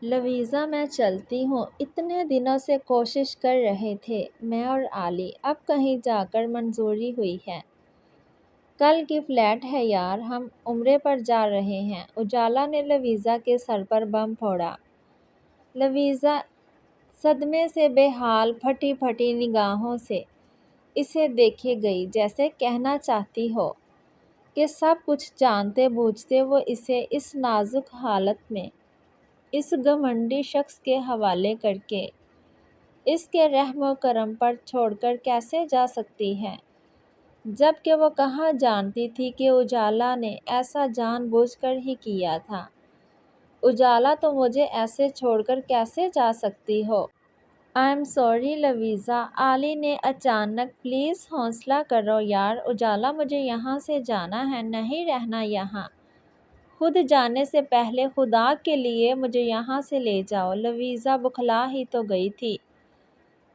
لویزا میں چلتی ہوں، اتنے دنوں سے کوشش کر رہے تھے میں اور علی، اب کہیں جا کر منظوری ہوئی ہے۔ کل کی فلائٹ ہے یار، ہم عمرے پر جا رہے ہیں۔ اجالا نے لویزا کے سر پر بم پھوڑا۔ لویزا صدمے سے بے حال پھٹی پھٹی نگاہوں سے اسے دیکھے گئی، جیسے کہنا چاہتی ہو کہ سب کچھ جانتے بوجھتے وہ اسے اس نازک حالت میں اس گھمنڈی شخص کے حوالے کر کے اس کے رحم و کرم پر چھوڑ کر کیسے جا سکتی ہے، جبکہ وہ کہاں جانتی تھی کہ اجالا نے ایسا جان بوجھ کر ہی کیا تھا۔ اجالا تم مجھے ایسے چھوڑ کر کیسے جا سکتی ہو؟ آئی ایم سوری لویزا، علی نے اچانک، پلیز حوصلہ کرو یار، اجالا مجھے یہاں سے جانا ہے، نہیں رہنا یہاں۔ خود جانے سے پہلے خدا کے لیے مجھے یہاں سے لے جاؤ۔ لویزا بکھلا ہی تو گئی تھی۔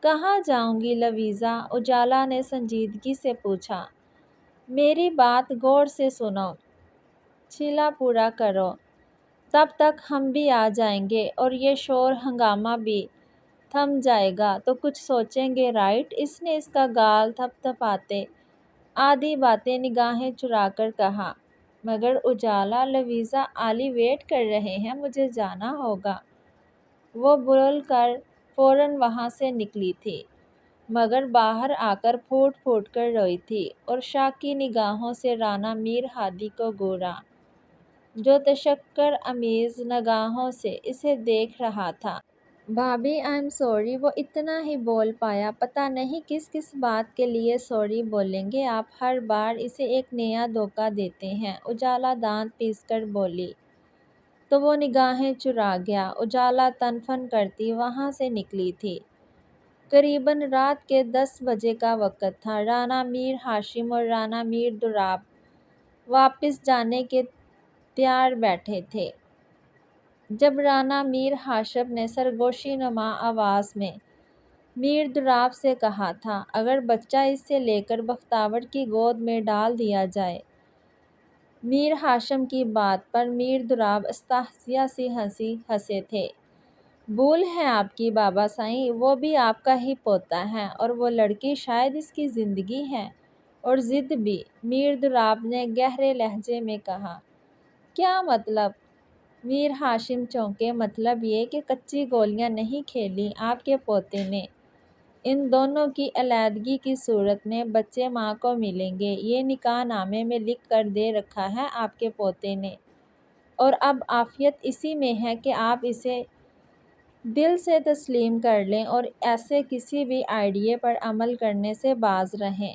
کہاں جاؤں گی لویزا؟ اجالا نے سنجیدگی سے پوچھا۔ میری بات غور سے سنو، چھیلا پورا کرو، تب تک ہم بھی آ جائیں گے اور یہ شور ہنگامہ بھی تھم جائے گا تو کچھ سوچیں گے، رائٹ؟ اس نے اس کا گال تھپ تھپاتے آدھی باتیں نگاہیں چرا کر کہا۔ مگر اجالا، لویزا، علی ویٹ کر رہے ہیں، مجھے جانا ہوگا۔ وہ بول کر فوراً وہاں سے نکلی تھی، مگر باہر آ کر پھوٹ پھوٹ کر روئی تھی اور شاکی نگاہوں سے رانا میر ہادی کو گورا، جو تشکر آمیز نگاہوں سے اسے دیکھ رہا تھا۔ بھابھی آئی ایم سوری، وہ اتنا ہی بول پایا۔ پتہ نہیں کس کس بات کے لیے سوری بولیں گے آپ، ہر بار اسے ایک نیا دھوکہ دیتے ہیں۔ اجالا دانت پیس کر بولی۔ تو وہ نگاہیں چرا گیا۔ اجالا تن فن کرتی وہاں سے نکلی تھی۔ قریباً رات کے 10 بجے کا وقت تھا۔ رانا میر ہاشم اور رانا میر دولاب واپس جانے کے تیار بیٹھے تھے، جب رانا میر ہاشم نے سرگوشی نما آواز میں میر دولاب سے کہا تھا، اگر بچہ اس سے لے کر بختاور کی گود میں ڈال دیا جائے۔ میر ہاشم کی بات پر میر دولاب استہزا سی ہنسی ہنسے تھے۔ بھول ہے آپ کی بابا سائیں، وہ بھی آپ کا ہی پوتا ہے، اور وہ لڑکی شاید اس کی زندگی ہے اور ضد بھی۔ میر دولاب نے گہرے لہجے میں کہا۔ کیا مطلب؟ میر ہاشم چونکے۔ مطلب یہ کہ کچی گولیاں نہیں کھیلیں آپ کے پوتے نے۔ ان دونوں کی علیحدگی کی صورت میں بچے ماں کو ملیں گے، یہ نکاح نامے میں لکھ کر دے رکھا ہے آپ کے پوتے نے، اور اب عافیت اسی میں ہے کہ آپ اسے دل سے تسلیم کر لیں اور ایسے کسی بھی آئیڈیا پر عمل کرنے سے باز رہیں۔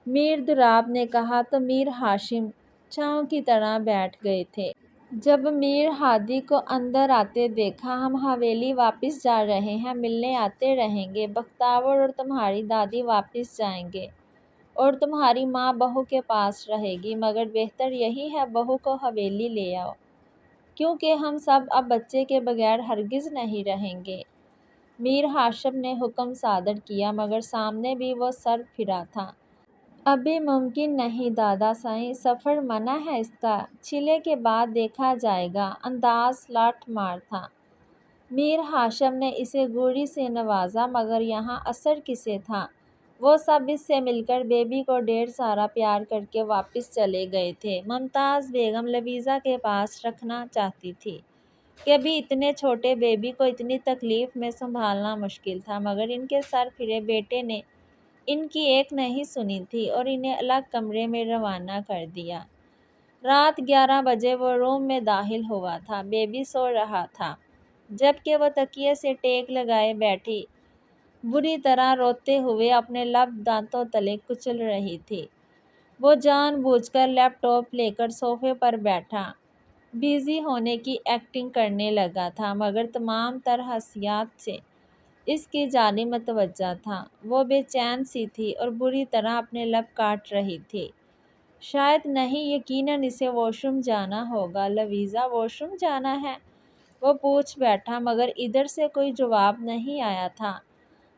میر دولاب نے کہا تو میر ہاشم چاؤ کی طرح بیٹھ گئے تھے۔ جب میر ہادی کو اندر آتے دیکھا، ہم حویلی واپس جا رہے ہیں، ملنے آتے رہیں گے، بختاور اور تمہاری دادی واپس جائیں گے اور تمہاری ماں بہو کے پاس رہے گی، مگر بہتر یہی ہے بہو کو حویلی لے آؤ، کیونکہ ہم سب اب بچے کے بغیر ہرگز نہیں رہیں گے۔ میر ہاشم نے حکم صادر کیا، مگر سامنے بھی وہ سر پھرا تھا۔ ابھی ممکن نہیں دادا سائیں، سفر منع ہے اس کا، چلے کے بعد دیکھا جائے گا۔ انداز لاٹھ مار تھا۔ میر ہاشم نے اسے گوری سے نوازا، مگر یہاں اثر کسے تھا؟ وہ سب اس سے مل کر بیبی کو ڈھیر سارا پیار کر کے واپس چلے گئے تھے۔ ممتاز بیگم لویزا کے پاس رکھنا چاہتی تھی کہ ابھی اتنے چھوٹے بیبی کو اتنی تکلیف میں سنبھالنا مشکل تھا، مگر ان کے سر پھرے بیٹے نے ان کی ایک نہیں سنی تھی اور انہیں الگ کمرے میں روانہ کر دیا۔ رات 11 بجے وہ روم میں داخل ہوا تھا۔ بیبی سو رہا تھا، جبکہ وہ تکیے سے ٹیک لگائے بیٹھی بری طرح روتے ہوئے اپنے لب دانتوں تلے کچل رہی تھی۔ وہ جان بوجھ کر لیپ ٹاپ لے کر صوفے پر بیٹھا بزی ہونے کی ایکٹنگ کرنے لگا تھا، مگر تمام تر حسیات سے اس کی جانب متوجہ تھا۔ وہ بے چین سی تھی اور بری طرح اپنے لب کاٹ رہی تھی۔ شاید نہیں، یقیناً اسے واش روم جانا ہوگا۔ لویزا، واش روم جانا ہے؟ وہ پوچھ بیٹھا، مگر ادھر سے کوئی جواب نہیں آیا تھا۔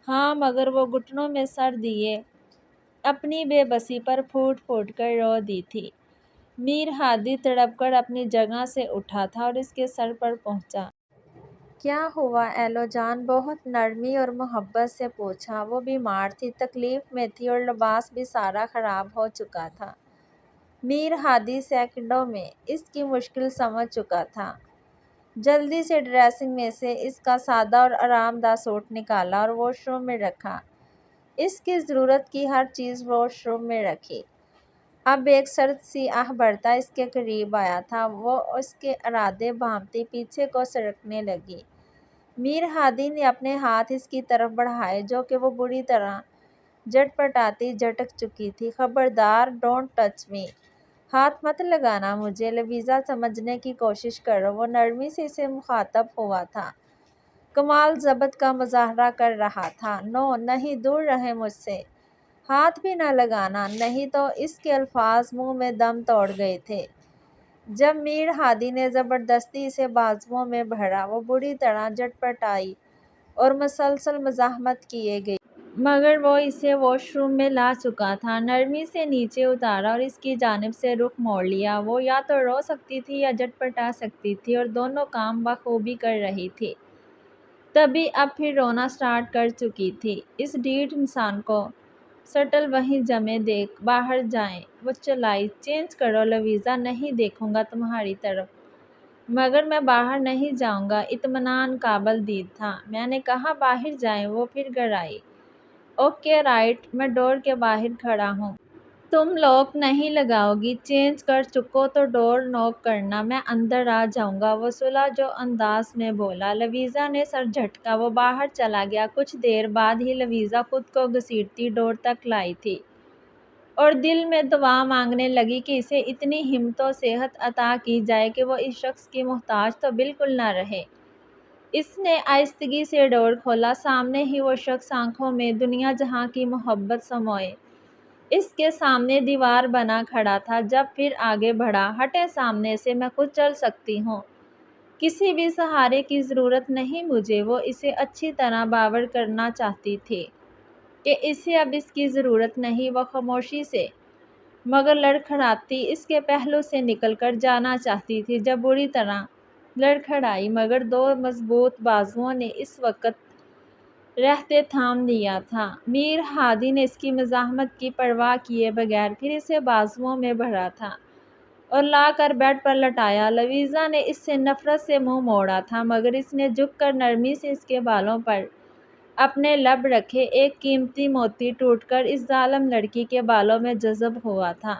ہاں، مگر وہ گھٹنوں میں سر دیے اپنی بے بسی پر پھوٹ پھوٹ کر رو دی تھی۔ میر ہادی تڑپ کر اپنی جگہ سے اٹھا تھا اور اس کے سر پر پہنچا۔ کیا ہوا ایلو جان؟ بہت نرمی اور محبت سے پوچھا۔ وہ بیمار تھی، تکلیف میں تھی اور لباس بھی سارا خراب ہو چکا تھا۔ میر ہادی سیکنڈوں میں اس کی مشکل سمجھ چکا تھا۔ جلدی سے ڈریسنگ میں سے اس کا سادہ اور آرام دہ سوٹ نکالا اور واش روم میں رکھا۔ اس کی ضرورت کی ہر چیز واش روم میں رکھی۔ اب ایک سرد سی آہ بھرتا اس کے قریب آیا تھا۔ وہ اس کے ارادے بھانپتی پیچھے کو سرکنے لگی۔ میر ہادی نے اپنے ہاتھ اس کی طرف بڑھائے جو کہ وہ بری طرح جھٹپٹاتی جھٹک چکی تھی۔ خبردار، ڈونٹ ٹچ می، ہاتھ مت لگانا مجھے، لویزا سمجھنے کی کوشش کرو۔ وہ نرمی سے اسے مخاطب ہوا تھا، کمال ضبط کا مظاہرہ کر رہا تھا۔ نو، نہیں، دور رہیں مجھ سے، ہاتھ بھی نہ لگانا، نہیں تو۔ اس کے الفاظ منہ میں دم توڑ گئے تھے۔ جب میر ہادی نے زبردستی اسے بازوؤں میں بھرا، وہ بری طرح جھٹپٹائی اور مسلسل مزاحمت کیے گئی۔ مگر وہ اسے واش روم میں لا چکا تھا۔ نرمی سے نیچے اتارا اور اس کی جانب سے رخ موڑ لیا۔ وہ یا تو رو سکتی تھی یا جھٹپٹا سکتی تھی اور دونوں کام بخوبی کر رہی تھی۔ تبھی اب پھر رونا سٹارٹ کر چکی تھی۔ اس ڈھیٹ انسان کو سٹل وہیں جمے دیکھ باہر جائیں۔ وہ چلائی، چینج کرو لویزا، نہیں دیکھوں گا تمہاری طرف۔ مگر میں باہر نہیں جاؤں گا۔ اطمینان قابل دید تھا۔ میں نے کہا باہر جائیں۔ وہ پھر گڑائی۔ اوکے رائٹ، میں ڈور کے باہر کھڑا ہوں۔ تم لاک نہیں لگاؤ گی؟ چینج کر چکو تو ڈور ناک کرنا، میں اندر آ جاؤں گا، وہ صلح جو انداز میں بولا۔ لویزا نے سر جھٹکا۔ وہ باہر چلا گیا۔ کچھ دیر بعد ہی لویزا خود کو گھسیٹتی ڈور تک لائی تھی اور دل میں دعا مانگنے لگی کہ اسے اتنی ہمت و صحت عطا کی جائے کہ وہ اس شخص کی محتاج تو بالکل نہ رہے۔ اس نے آہستگی سے ڈور کھولا۔ سامنے ہی وہ شخص آنکھوں میں دنیا جہاں کی محبت سموئے اس کے سامنے دیوار بنا کھڑا تھا۔ جب پھر آگے بڑھا، ہٹیں سامنے سے، میں خود چل سکتی ہوں، کسی بھی سہارے کی ضرورت نہیں مجھے۔ وہ اسے اچھی طرح باور کرنا چاہتی تھی کہ اسے اب اس کی ضرورت نہیں۔ وہ خاموشی سے مگر لڑکھڑاتی اس کے پہلو سے نکل کر جانا چاہتی تھی جب بری طرح لڑکھڑائی، مگر دو مضبوط بازوؤں نے اس وقت رہتے تھام لیا تھا۔ میر ہادی نے اس کی مزاحمت کی پرواہ کیے بغیر پھر اسے بازوؤں میں بھرا تھا اور لا کر بیڈ پر لٹایا۔ لویزا نے اس سے نفرت سے منہ موڑا تھا مگر اس نے جھک کر نرمی سے اس کے بالوں پر اپنے لب رکھے۔ ایک قیمتی موتی ٹوٹ کر اس ظالم لڑکی کے بالوں میں جذب ہوا تھا۔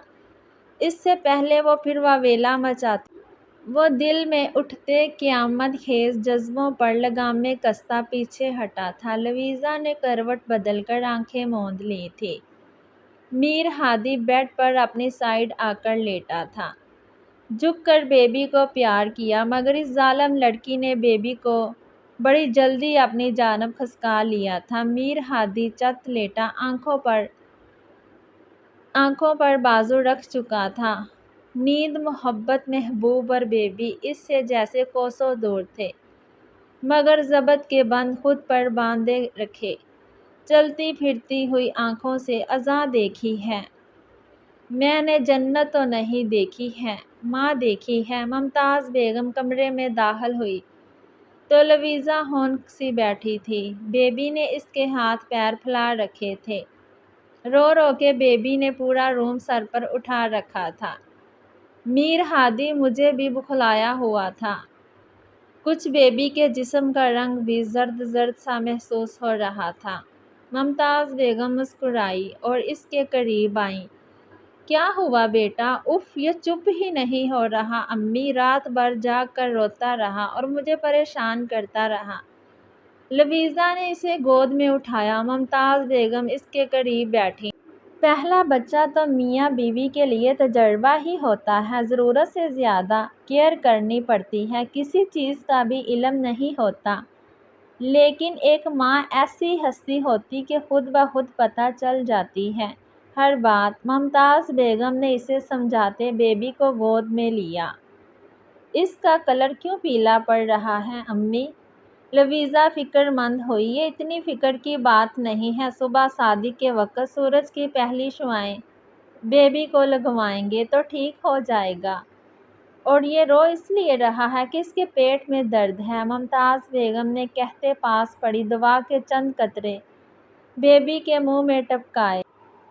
اس سے پہلے وہ پھر واویلا مچاتی، وہ دل میں اٹھتے قیامت خیز جذبوں پر لگامیں کستا پیچھے ہٹا تھا۔ لویزا نے کروٹ بدل کر آنکھیں موند لی تھیں۔ میر ہادی بیڈ پر اپنی سائیڈ آ کر لیٹا تھا، جھک کر بیبی کو پیار کیا، مگر اس ظالم لڑکی نے بیبی کو بڑی جلدی اپنی جانب کھسکا لیا تھا۔ میر ہادی چت لیٹا آنکھوں پر بازو رکھ چکا تھا۔ نیند، محبت، محبوب اور بیبی اس سے جیسے کوسوں دور تھے، مگر ضبط کے بند خود پر باندھے رکھے۔ چلتی پھرتی ہوئی آنکھوں سے اذاں دیکھی ہے میں نے، جنت تو نہیں دیکھی ہے، ماں دیکھی ہے۔ ممتاز بیگم کمرے میں داخل ہوئی تو لویزا ہونک سی بیٹھی تھی۔ بیبی نے اس کے ہاتھ پیر پھیلا رکھے تھے۔ رو رو کے بیبی نے پورا روم سر پر اٹھا رکھا تھا۔ میر ہادی مجھے بھی بخلایا ہوا تھا کچھ، بیبی کے جسم کا رنگ بھی زرد زرد سا محسوس ہو رہا تھا۔ ممتاز بیگم مسکرائی اور اس کے قریب آئیں۔ کیا ہوا بیٹا؟ اف، یہ چپ ہی نہیں ہو رہا امی، رات بھر جاگ کر روتا رہا اور مجھے پریشان کرتا رہا۔ لویزا نے اسے گود میں اٹھایا۔ ممتاز بیگم اس کے قریب بیٹھیں۔ پہلا بچہ تو میاں بیوی کے لیے تجربہ ہی ہوتا ہے، ضرورت سے زیادہ کیئر کرنی پڑتی ہے، کسی چیز کا بھی علم نہیں ہوتا، لیکن ایک ماں ایسی ہستی ہوتی کہ خود بخود پتہ چل جاتی ہے ہر بات۔ ممتاز بیگم نے اسے سمجھاتے بیبی کو گود میں لیا۔ اس کا کلر کیوں پیلا پڑ رہا ہے امی؟ لویزا فکر مند ہوئی۔ یہ اتنی فکر کی بات نہیں ہے، صبح صادق کے وقت سورج کی پہلی شعاعیں بیبی کو لگوائیں گے تو ٹھیک ہو جائے گا۔ اور یہ رو اس لیے رہا ہے کہ اس کے پیٹ میں درد ہے۔ ممتاز بیگم نے کہتے پاس پڑی دوا کے چند قطرے بیبی کے منہ میں ٹپکائے۔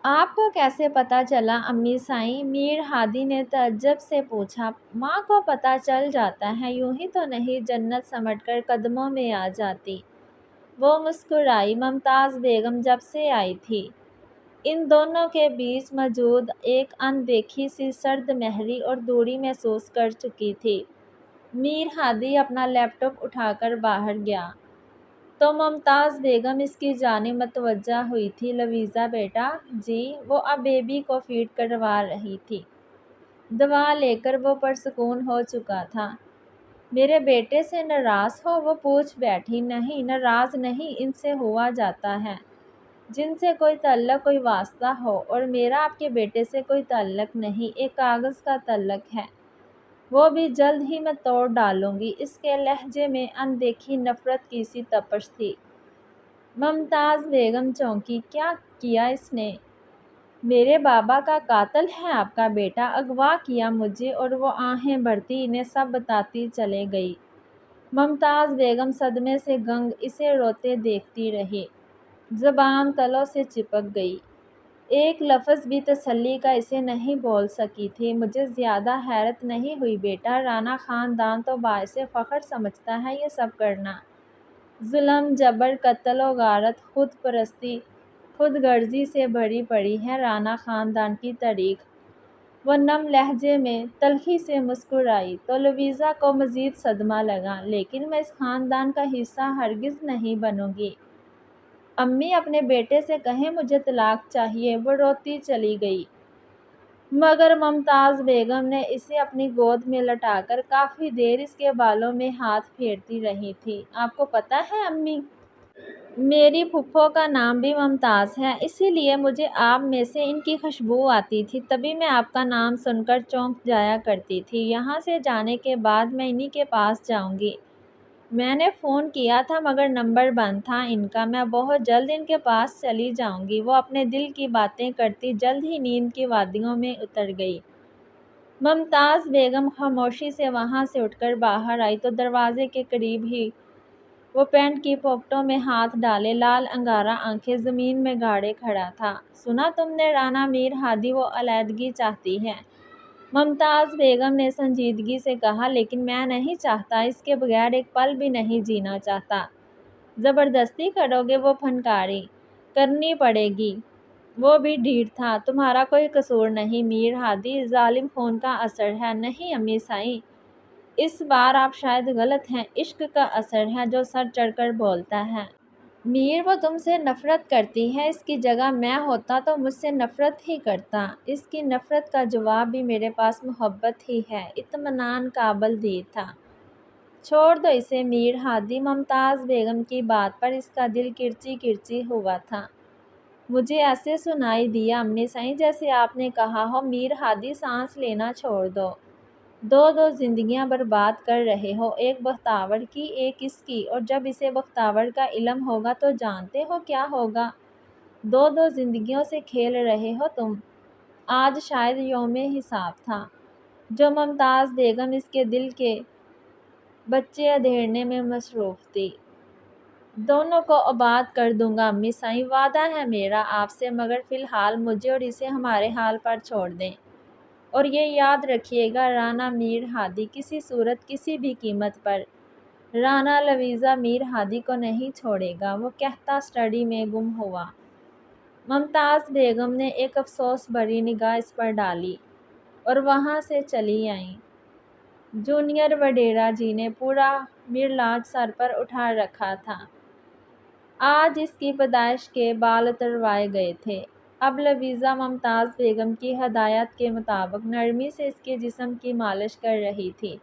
آپ کو کیسے پتہ چلا امی سائیں؟ میر ہادی نے تعجب سے پوچھا۔ ماں کو پتہ چل جاتا ہے، یوں ہی تو نہیں جنت سمٹ کر قدموں میں آ جاتی۔ وہ مسکرائی۔ ممتاز بیگم جب سے آئی تھی ان دونوں کے بیچ موجود ایک اندیکھی سی سرد مہری اور دوری محسوس کر چکی تھی۔ میر ہادی اپنا لیپ ٹاپ اٹھا کر باہر گیا تو ممتاز بیگم اس کی جانب متوجہ ہوئی تھی۔ لویزا بیٹا جی؟ وہ اب بیبی کو فیڈ کروا رہی تھی۔ دوا لے کر وہ پرسکون ہو چکا تھا۔ میرے بیٹے سے ناراض ہو؟ وہ پوچھ بیٹھی۔ نہیں ناراض نہیں، ان سے ہوا جاتا ہے جن سے کوئی تعلق کوئی واسطہ ہو، اور میرا آپ کے بیٹے سے کوئی تعلق نہیں، ایک کاغذ کا تعلق ہے، وہ بھی جلد ہی میں توڑ ڈالوں گی۔ اس کے لہجے میں اندیکھی نفرت کی سی تپش تھی۔ ممتاز بیگم چونکی۔ کیا کیا اس نے؟ میرے بابا کا قاتل ہے آپ کا بیٹا، اغوا کیا مجھے، اور وہ آہیں بھرتی انہیں سب بتاتی چلے گئی۔ ممتاز بیگم صدمے سے گنگ اسے روتے دیکھتی رہی۔ زبان تلوں سے چپک گئی۔ ایک لفظ بھی تسلی کا اسے نہیں بول سکی تھی۔ مجھے زیادہ حیرت نہیں ہوئی بیٹا، رانا خاندان تو باعث فخر سمجھتا ہے یہ سب کرنا۔ ظلم، جبر، قتل و غارت، خود پرستی، خود غرضی سے بھری پڑی ہے رانا خاندان کی تاریخ۔ وہ نم لہجے میں تلخی سے مسکرائی تو لویزا کو مزید صدمہ لگا۔ لیکن میں اس خاندان کا حصہ ہرگز نہیں بنوں گی۔ امی اپنے بیٹے سے کہیں مجھے طلاق چاہیے۔ وہ روتی چلی گئی۔ مگر ممتاز بیگم نے اسے اپنی گود میں لٹا کر کافی دیر اس کے بالوں میں ہاتھ پھیرتی رہی تھی۔ آپ کو پتہ ہے امی، میری پھپھو کا نام بھی ممتاز ہے، اسی لیے مجھے آپ میں سے ان کی خوشبو آتی تھی، تبھی میں آپ کا نام سن کر چونک جایا کرتی تھی۔ یہاں سے جانے کے بعد میں انہی کے پاس جاؤں گی۔ میں نے فون کیا تھا مگر نمبر بند تھا ان کا۔ میں بہت جلد ان کے پاس چلی جاؤں گی۔ وہ اپنے دل کی باتیں کرتی جلد ہی نیند کی وادیوں میں اتر گئی۔ ممتاز بیگم خاموشی سے وہاں سے اٹھ کر باہر آئی تو دروازے کے قریب ہی وہ پینٹ کی پاکٹوں میں ہاتھ ڈالے لال انگارہ آنکھیں زمین میں گاڑے کھڑا تھا۔ سنا تم نے رانا میر ہادی، وہ علیحدگی چاہتی ہے؟ ممتاز بیگم نے سنجیدگی سے کہا۔ لیکن میں نہیں چاہتا، اس کے بغیر ایک پل بھی نہیں جینا چاہتا۔ زبردستی کرو گے؟ وہ پھنکاری۔ کرنی پڑے گی۔ وہ بھی ڈھیٹ تھا۔ تمہارا کوئی قصور نہیں میر ہادی، ظالم خون کا اثر ہے۔ نہیں امی سائیں، اس بار آپ شاید غلط ہیں، عشق کا اثر ہے جو سر چڑھ کر بولتا ہے۔ میر وہ تم سے نفرت کرتی ہے، اس کی جگہ میں ہوتا تو مجھ سے نفرت ہی کرتا۔ اس کی نفرت کا جواب بھی میرے پاس محبت ہی ہے۔ اطمینان قابل دید تھا۔ چھوڑ دو اسے میر ہادی۔ ممتاز بیگم کی بات پر اس کا دل کرچی کرچی ہوا تھا۔ مجھے ایسے سنائی دیا امی سائیں جیسے آپ نے کہا ہو۔ میر ہادی سانس لینا چھوڑ دو۔ دو زندگیاں برباد کر رہے ہو، ایک بختاور کی ایک اس کی، اور جب اسے بختاور کا علم ہوگا تو جانتے ہو کیا ہوگا؟ دو زندگیوں سے کھیل رہے ہو تم۔ آج شاید یوم حساب تھا جو ممتاز بیگم اس کے دل کے بچے ادھیڑنے میں مصروف تھی۔ دونوں کو آباد کر دوں گا امی سائیں، وعدہ ہے میرا آپ سے، مگر فی الحال مجھے اور اسے ہمارے حال پر چھوڑ دیں۔ اور یہ یاد رکھیے گا رانا میر ہادی کسی صورت کسی بھی قیمت پر رانا لویزا میر ہادی کو نہیں چھوڑے گا۔ وہ کہتا اسٹڈی میں گم ہوا۔ ممتاز بیگم نے ایک افسوس بھری نگاہ اس پر ڈالی اور وہاں سے چلی آئیں۔ جونیئر وڈیرا جی نے پورا مرلاج سر پر اٹھا رکھا تھا۔ آج اس کی پیدائش کے بال اتروائے گئے تھے۔ اب لویزا ممتاز بیگم کی ہدایت کے مطابق نرمی سے اس کے جسم کی مالش کر رہی تھی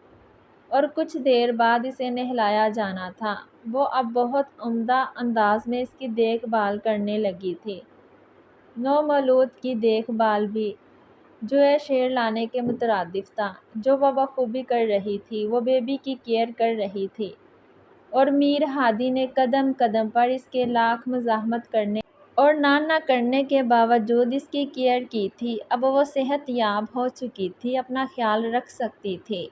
اور کچھ دیر بعد اسے نہلایا جانا تھا۔ وہ اب بہت عمدہ انداز میں اس کی دیکھ بھال کرنے لگی تھی۔ نومولود کی دیکھ بھال بھی جو شیر لانے کے مترادف تھا، جو وہ بخوبی کر رہی تھی۔ وہ بیبی کی کیئر کر رہی تھی اور میر ہادی نے قدم قدم پر اس کے لاکھ مزاحمت کرنے اور نہ کرنے کے باوجود اس کی کیئر کی تھی۔ اب وہ صحت یاب ہو چکی تھی، اپنا خیال رکھ سکتی تھی۔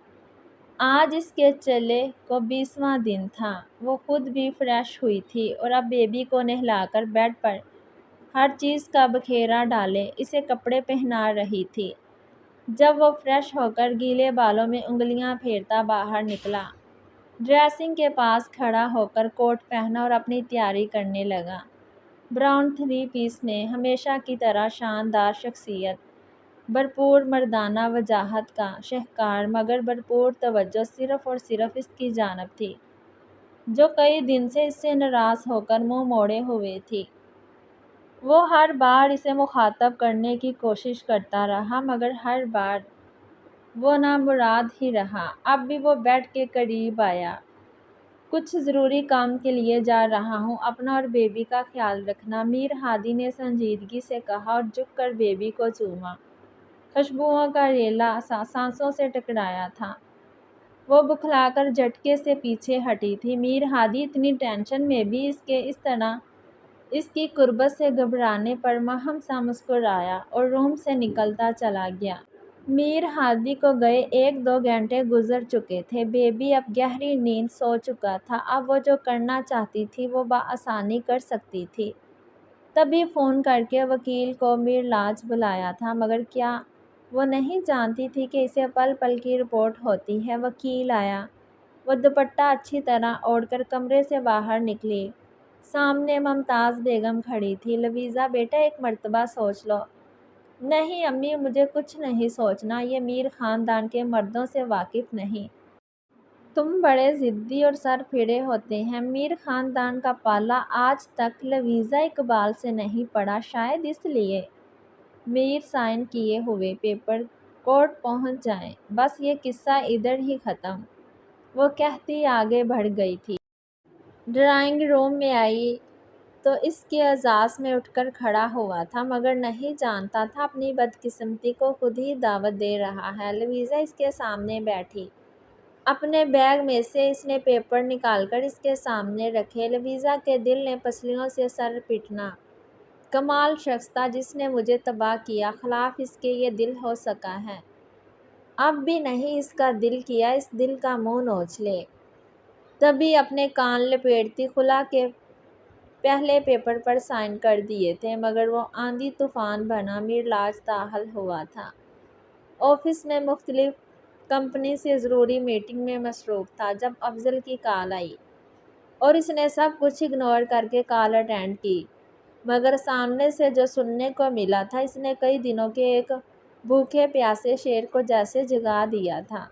آج اس کے چلے کو 20واں دن تھا۔ وہ خود بھی فریش ہوئی تھی اور اب بیبی کو نہلا کر بیڈ پر ہر چیز کا بکھیرا ڈالے اسے کپڑے پہنا رہی تھی۔ جب وہ فریش ہو کر گیلے بالوں میں انگلیاں پھیرتا باہر نکلا، ڈریسنگ کے پاس کھڑا ہو کر کوٹ پہنا اور اپنی تیاری کرنے لگا۔ براؤن 3 پیس میں ہمیشہ کی طرح شاندار شخصیت، بھرپور مردانہ وجاہت کا شہکار مگر بھرپور توجہ صرف اور صرف اس کی جانب تھی، جو کئی دن سے اس سے ناراض ہو کر منہ موڑے ہوئے تھی۔ وہ ہر بار اسے مخاطب کرنے کی کوشش کرتا رہا مگر ہر بار وہ نامراد ہی رہا۔ اب بھی وہ بیڈ کے قریب آیا۔ کچھ ضروری کام کے لیے جا رہا ہوں، اپنا اور بیبی کا خیال رکھنا، میر ہادی نے سنجیدگی سے کہا اور جھک کر بیبی کو چوما۔ خوشبوؤں کا ریلا سانسوں سے ٹکرایا تھا۔ وہ بکھلا کر جھٹکے سے پیچھے ہٹی تھی۔ میر ہادی اتنی ٹینشن میں بھی اس طرح اس کی قربت سے گھبرانے پر مہم سا مسکرایا اور روم سے نکلتا چلا گیا۔ میر ہادی کو گئے 1-2 گھنٹے گزر چکے تھے۔ بیبی اب گہری نیند سو چکا تھا۔ اب وہ جو کرنا چاہتی تھی وہ بآسانی کر سکتی تھی۔ تبھی فون کر کے وکیل کو میرلاج بلایا تھا، مگر کیا وہ نہیں جانتی تھی کہ اسے پل پل کی رپورٹ ہوتی ہے۔ وکیل آیا۔ وہ دوپٹہ اچھی طرح اوڑھ کر کمرے سے باہر نکلی۔ سامنے ممتاز بیگم کھڑی تھی۔ لویزا بیٹا ایک مرتبہ سوچ لو۔ نہیں امی، مجھے کچھ نہیں سوچنا، یہ میر خاندان کے مردوں سے واقف نہیں۔ تم بڑے ضدی اور سر پھیرے ہوتے ہیں۔ میر خاندان کا پالا آج تک لویزا اقبال سے نہیں پڑا، شاید اس لیے میر سائن کیے ہوئے پیپر کورٹ پہنچ جائیں، بس یہ قصہ ادھر ہی ختم۔ وہ کہتی آگے بڑھ گئی تھی۔ ڈرائنگ روم میں آئی تو اس کے اعزاز میں اٹھ کر کھڑا ہوا تھا، مگر نہیں جانتا تھا اپنی بدقسمتی کو خود ہی دعوت دے رہا ہے۔ لویزا اس کے سامنے بیٹھی۔ اپنے بیگ میں سے اس نے پیپر نکال کر اس کے سامنے رکھے۔ لویزا کے دل نے پسلیوں سے سر پیٹنا۔ کمال شخص تھا جس نے مجھے تباہ کیا، خلاف اس کے یہ دل ہو سکا ہے۔ اب بھی نہیں اس کا دل کیا اس دل کا منہ نوچ لے۔ تبھی اپنے کان لپیٹتی خلا کے پہلے پیپر پر سائن کر دیے تھے، مگر وہ آندھی طوفان بنا میرلاج داخل ہوا تھا۔ آفس میں مختلف کمپنی سے ضروری میٹنگ میں مصروف تھا جب افضل کی کال آئی اور اس نے سب کچھ اگنور کر کے کال اٹینڈ کی، مگر سامنے سے جو سننے کو ملا تھا اس نے کئی دنوں کے ایک بھوکے پیاسے شیر کو جیسے جگا دیا تھا۔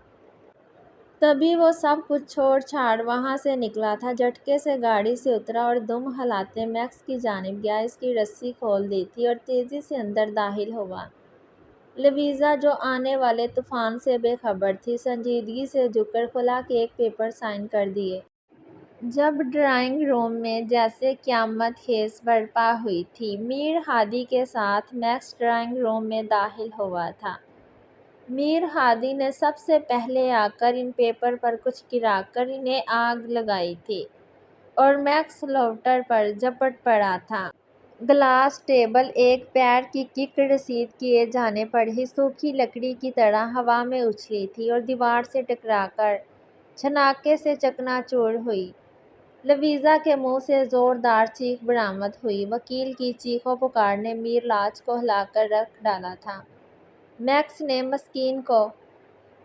تبھی وہ سب کچھ چھوڑ چھاڑ وہاں سے نکلا تھا، جھٹکے سے گاڑی سے اترا اور دم ہلاتے میکس کی جانب گیا، اس کی رسی کھول دی تھی اور تیزی سے اندر داخل ہوا۔ لویزا جو آنے والے طوفان سے بے خبر تھی، سنجیدگی سے جھک کر خلا کے ایک پیپر سائن کر دیے۔ جب ڈرائنگ روم میں جیسے قیامت خیز برپا ہوئی تھی، میر ہادی کے ساتھ میکس ڈرائنگ روم میں داخل ہوا تھا۔ میر ہادی نے سب سے پہلے آ کر ان پیپر پر کچھ گرا کر انہیں آگ لگائی تھی اور میکس لوٹر پر جھپٹ پڑا تھا۔ گلاس ٹیبل ایک پیر کی کک رسید کیے جانے پر ہی سوکھی لکڑی کی طرح ہوا میں اچھلی تھی اور دیوار سے ٹکرا کر چھناکے سے چکنا چور ہوئی۔ لویزا کے منہ سے زوردار چیخ برآمد ہوئی۔ وکیل کی چیخو پکار نے میرلاج کو ہلا کر رکھ ڈالا تھا۔ میکس نے مسکین کو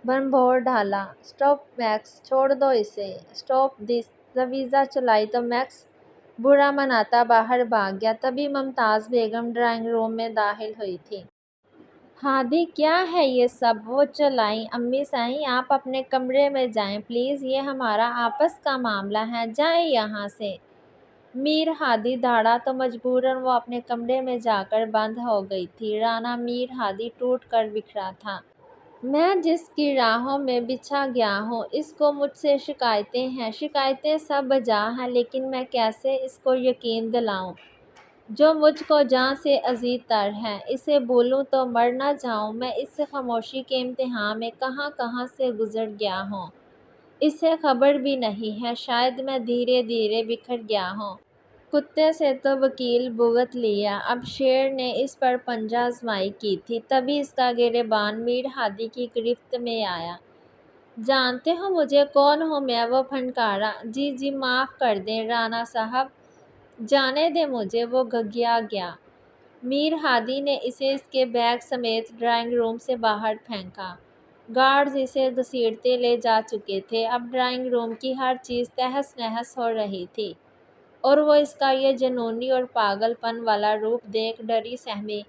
بھنبھوڑ ڈالا۔ اسٹاپ میکس، چھوڑ دو اسے، اسٹاپ دس۔ لویزا چلائی تو میکس برا مناتا باہر بھاگ گیا۔ تبھی ممتاز بیگم ڈرائنگ روم میں داخل ہوئی تھی۔ ہادی کیا ہے یہ سب؟ وہ چلائیں۔ امی صاحب آپ اپنے کمرے میں جائیں پلیز، یہ ہمارا آپس کا معاملہ ہے، جائیں یہاں سے۔ میر ہادی دھاڑا تو مجبوراً وہ اپنے کمرے میں جا کر بند ہو گئی تھی۔ رانا میر ہادی ٹوٹ کر بکھرا تھا۔ میں جس کی راہوں میں بچھا گیا ہوں، اس کو مجھ سے شکایتیں ہیں، شکایتیں سب بجا ہیں، لیکن میں کیسے اس کو یقین دلاؤں جو مجھ کو جاں سے عزیز تر ہے؟ اسے بھولوں تو مر نہ جاؤں؟ میں اس خاموشی کے امتحان میں کہاں کہاں سے گزر گیا ہوں، اسے خبر بھی نہیں ہے، شاید میں دھیرے دھیرے بکھر گیا ہوں۔ کتے سے تو وکیل بھگت لیا، اب شیر نے اس پر پنجہ آزمائی کی تھی۔ تبھی اس کا گریبان میر ہادی کی گرفت میں آیا۔ جانتے ہو مجھے کون ہوں میں؟ وہ پھنکارا۔ جی جی معاف کر دیں رانا صاحب، جانے دیں مجھے۔ وہ گھگیا گیا۔ میر ہادی نے اسے اس کے بیگ سمیت ڈرائنگ روم سے باہر پھینکا۔ گارڈز اسے گھسیٹتے لے جا چکے تھے۔ اب ڈرائنگ روم کی ہر چیز تہس نہس ہو رہی تھی اور وہ اس کا یہ جنونی اور پاگل پن والا روپ دیکھ ڈری سہمی،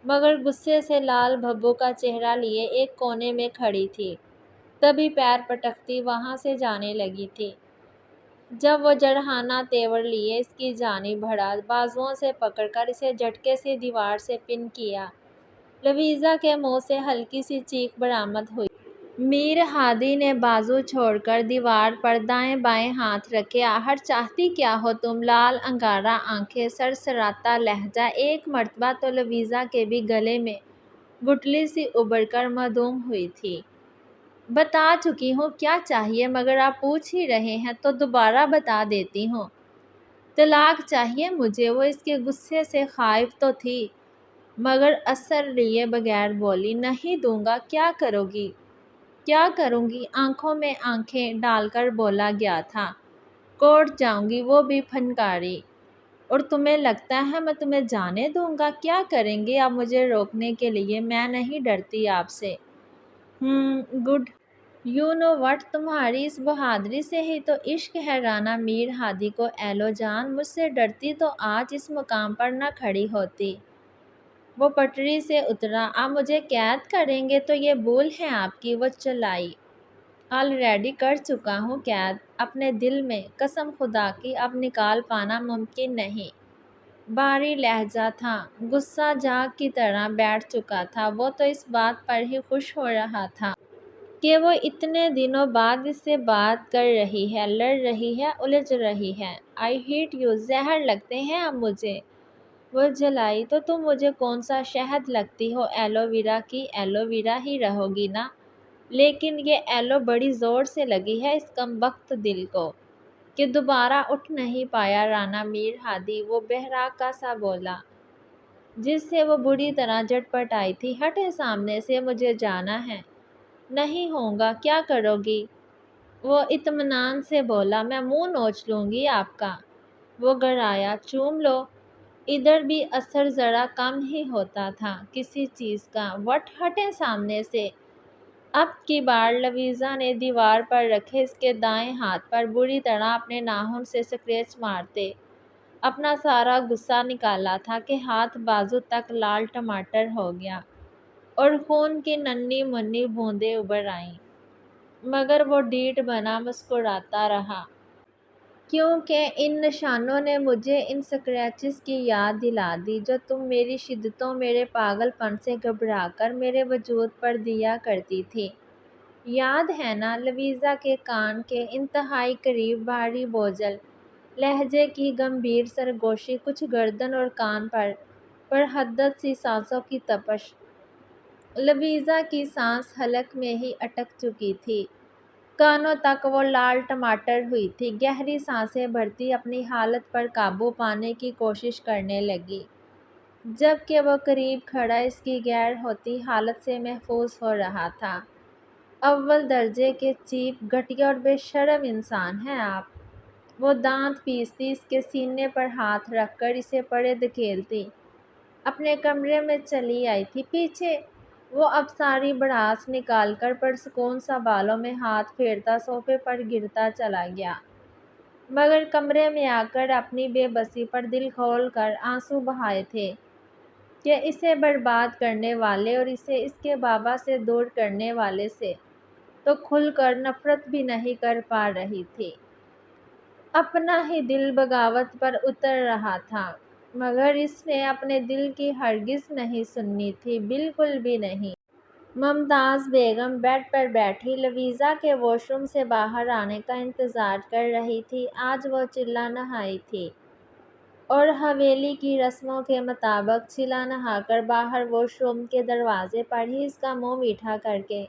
مگر غصے سے لال بھبو کا چہرہ لیے ایک کونے میں کھڑی تھی۔ تبھی پیر پٹکتی وہاں سے جانے لگی تھی جب وہ جرحانہ تیور لیے اس کی جانب بڑھا، بازوؤں سے پکڑ کر اسے جھٹکے سے دیوار سے پن کیا۔ لویزا کے منہ سے ہلکی سی چیخ برآمد ہوئی۔ میر ہادی نے بازو چھوڑ کر دیوار پر دائیں بائیں ہاتھ رکھے۔ آخر چاہتی کیا ہو تم؟ لال انگارہ آنکھیں، سرسراتا لہجہ۔ ایک مرتبہ تو لویزا کے بھی گلے میں گٹلی سی ابھر کر معدوم ہوئی تھی۔ بتا چکی ہوں کیا چاہیے، مگر آپ پوچھ ہی رہے ہیں تو دوبارہ بتا دیتی ہوں۔ طلاق چاہیے مجھے۔ وہ اس کے غصے سے خائف تو تھی مگر اثر لیے بغیر بولی، نہیں دوں گا۔ کیا کرو گی؟ کیا کروں گی؟ آنکھوں میں آنکھیں ڈال کر بولا گیا تھا۔ کورٹ جاؤں گی، وہ بھی پھنکاری۔ اور تمہیں لگتا ہے میں تمہیں جانے دوں گا؟ کیا کریں گے آپ مجھے روکنے کے لیے؟ میں نہیں ڈرتی آپ سے۔ گڈ یو نو وٹ، تمہاری اس بہادری سے ہی تو عشق ہے رانا میر ہادی کو۔ ایلو جان، مجھ سے ڈرتی تو آج اس مقام پر نہ کھڑی ہوتی۔ وہ پٹری سے اترا۔ آپ مجھے قید کریں گے تو یہ بھول ہے آپ کی؟ وہ چلائی۔ آلریڈی کر چکا ہوں قید اپنے دل میں، قسم خدا کی اب نکال پانا ممکن نہیں۔ بھاری لہجہ تھا، غصہ جاگ کی طرح بیٹھ چکا تھا۔ وہ تو اس بات پر ہی خوش ہو رہا تھا کہ وہ اتنے دنوں بعد اس سے بات کر رہی ہے، لڑ رہی ہے، الجھ رہی ہے۔ آئی ہیٹ یو، زہر لگتے ہیں اب مجھے۔ وہ جلائی۔ تو تم مجھے کون سا شہد لگتی ہو؟ ایلو ویرا کی ایلو ویرا ہی رہو گی نا؟ لیکن یہ ایلو بڑی زور سے لگی ہے اس کمبخت دل کو کہ دوبارہ اٹھ نہیں پایا۔ رانا میر ہادی، وہ بہرکا سا بولا جس سے وہ بری طرح جھٹپٹ آئی تھی، ہٹے سامنے سے، مجھے جانا ہے۔ نہیں ہوگا۔ کیا کرو گی؟ وہ اطمینان سے بولا، میں منہ نوچ لوں گی آپ کا۔ وہ گڑایا، چوم لو۔ ادھر بھی اثر ذرا کم ہی ہوتا تھا کسی چیز کا۔ وٹ، ہٹیں سامنے سے۔ اب کی بار لویزا نے دیوار پر رکھے اس کے دائیں ہاتھ پر بری طرح اپنے ناخن سے سکریچ مارتے اپنا سارا غصہ نکالا تھا کہ ہاتھ بازو تک لال ٹماٹر ہو گیا اور خون کی ننھی منھی بوندیں ابھر آئیں، مگر وہ ڈھیٹ بنا مسکراتا رہا۔ کیونکہ ان نشانوں نے مجھے ان سکریچز کی یاد دلا دی جو تم میری شدتوں، میرے پاگل پن سے گھبرا کر میرے وجود پر دیا کرتی تھی۔ یاد ہے نا؟ لویزا کے کان کے انتہائی قریب بھاری بوجھل لہجے کی گمبھیر سرگوشی، کچھ گردن اور کان پر حدت سی سانسوں کی تپش۔ لویزا کی سانس حلق میں ہی اٹک چکی تھی، کانوں تک وہ لال ٹماٹر ہوئی تھی۔ گہری سانسیں بھرتی اپنی حالت پر قابو پانے کی کوشش کرنے لگی، جبکہ وہ قریب کھڑا اس کی غیر ہوتی حالت سے محفوظ ہو رہا تھا۔ اول درجے کے چیپ، گھٹیا اور بے شرم انسان ہیں آپ۔ وہ دانت پیستی اس کے سینے پر ہاتھ رکھ کر اسے پرے دھکیلتی اپنے کمرے میں چلی آئی تھی۔ پیچھے وہ اب ساری بڑاس نکال کر پرسکون سا بالوں میں ہاتھ پھیرتا صوفے پر گرتا چلا گیا، مگر کمرے میں آ کر اپنی بے بسی پر دل کھول کر آنسو بہائے تھے کہ اسے برباد کرنے والے اور اسے اس کے بابا سے دور کرنے والے سے تو کھل کر نفرت بھی نہیں کر پا رہی تھی۔ اپنا ہی دل بغاوت پر اتر رہا تھا، مگر اس نے اپنے دل کی ہرگز نہیں سننی تھی، بالکل بھی نہیں۔ ممتاز بیگم بیڈ پر بیٹھی لویزا کے واش روم سے باہر آنے کا انتظار کر رہی تھی۔ آج وہ چلہ نہائی تھی اور حویلی کی رسموں کے مطابق چلہ نہا کر باہر واش روم کے دروازے پر ہی اس کا منہ میٹھا کر کے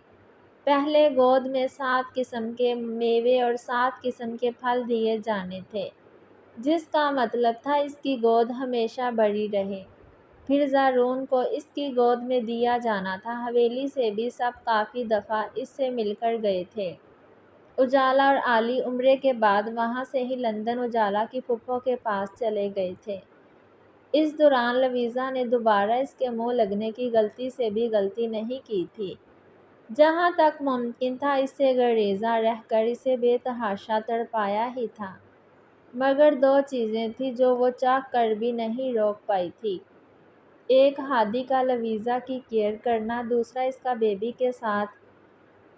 پہلے گود میں 7 قسم کے میوے اور 7 قسم کے پھل دیے جانے تھے، جس کا مطلب تھا اس کی گود ہمیشہ بھری رہے۔ پھر زارون کو اس کی گود میں دیا جانا تھا۔ حویلی سے بھی سب کافی دفعہ اس سے مل کر گئے تھے۔ اجالا اور علی عمرے کے بعد وہاں سے ہی لندن اجالا کی پھپھو کے پاس چلے گئے تھے۔ اس دوران لویزا نے دوبارہ اس کے منہ لگنے کی غلطی سے بھی غلطی نہیں کی تھی۔ جہاں تک ممکن تھا اس سے غریزہ رہ کر اسے بے تحاشا تڑپایا ہی تھا، مگر دو چیزیں تھیں جو وہ چاہ کر بھی نہیں روک پائی تھی۔ ایک ہادی کا لویزا کی کیئر کرنا، دوسرا اس کا بیبی کے ساتھ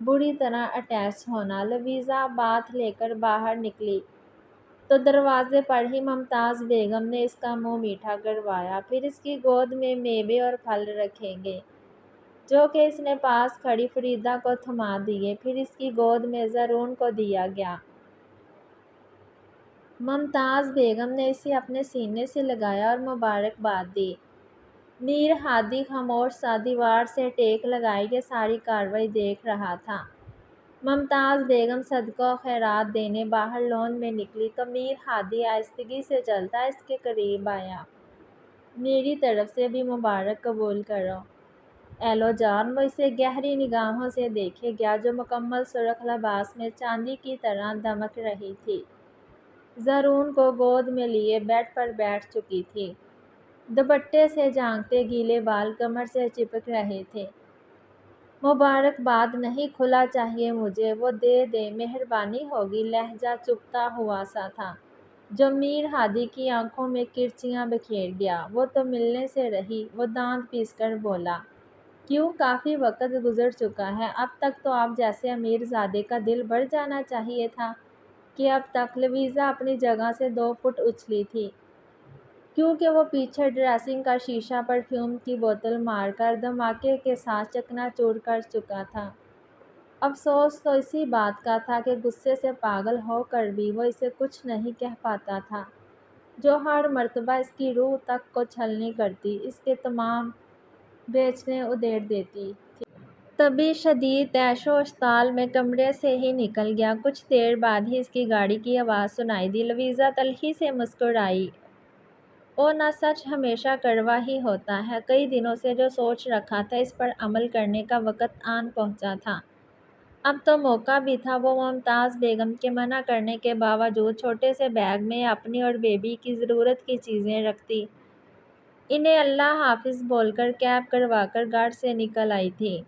بری طرح اٹیچ ہونا۔ لویزا بات لے کر باہر نکلی تو دروازے پر ہی ممتاز بیگم نے اس کا منہ میٹھا کروایا، پھر اس کی گود میں میوے اور پھل رکھیں گے جو کہ اس نے پاس کھڑی فریدہ کو تھما دیے، پھر اس کی گود میں زرون کو دیا گیا۔ ممتاز بیگم نے اسے اپنے سینے سے لگایا اور مبارکباد دی۔ میر ہادی خاموش سا دیوار سے ٹیک لگائے یہ ساری کارروائی دیکھ رہا تھا۔ ممتاز بیگم صدقہ و خیرات دینے باہر لان میں نکلی تو میر ہادی آہستگی سے چلتا اس کے قریب آیا۔ میری طرف سے بھی مبارک قبول کرو ایلو جان۔ وہ اسے گہری نگاہوں سے دیکھے گیا جو مکمل سرخ لباس میں چاندی کی طرح دمک رہی تھی۔ زرون کو گود میں لیے بیڈ پر بیٹھ چکی تھی۔ دوپٹے سے جھانکتے گیلے بال کمر سے چپک رہے تھے۔ مبارکباد نہیں، کھلا چاہیے مجھے، وہ دے دے، مہربانی ہوگی۔ لہجہ چبھتا ہوا سا تھا جو میر ہادی کی آنکھوں میں کرچیاں بکھیر گیا۔ وہ تو ملنے سے رہی، وہ دانت پیس کر بولا۔ کیوں، کافی وقت گزر چکا ہے، اب تک تو آپ جیسے امیر زادے کا دل بڑھ جانا چاہیے تھا کہ اب تک۔ لویزا اپنی جگہ سے 2 فٹ اچھلی تھی کیونکہ وہ پیچھے ڈریسنگ کا شیشہ پرفیوم کی بوتل مار کر دھماکے کے ساتھ چکنا چور کر چکا تھا۔ افسوس تو اسی بات کا تھا کہ غصے سے پاگل ہو کر بھی وہ اسے کچھ نہیں کہہ پاتا تھا جو ہر مرتبہ اس کی روح تک کو چھلنی کرتی، اس کے تمام بیچنے ادھیڑ دیتی تھی۔ طبی شدید عیش و اشتعال میں کمرے سے ہی نکل گیا۔ کچھ دیر بعد ہی اس کی گاڑی کی آواز سنائی دی۔ لویزا تلخی سے مسکرائی۔ او نہ سچ ہمیشہ کڑوا ہی ہوتا ہے۔ کئی دنوں سے جو سوچ رکھا تھا اس پر عمل کرنے کا وقت آن پہنچا تھا۔ اب تو موقع بھی تھا۔ وہ ممتاز بیگم کے منع کرنے کے باوجود چھوٹے سے بیگ میں اپنی اور بیبی کی ضرورت کی چیزیں رکھتی، انہیں اللہ حافظ بول کر کیب کروا کر گھر سے نکل آئی تھی۔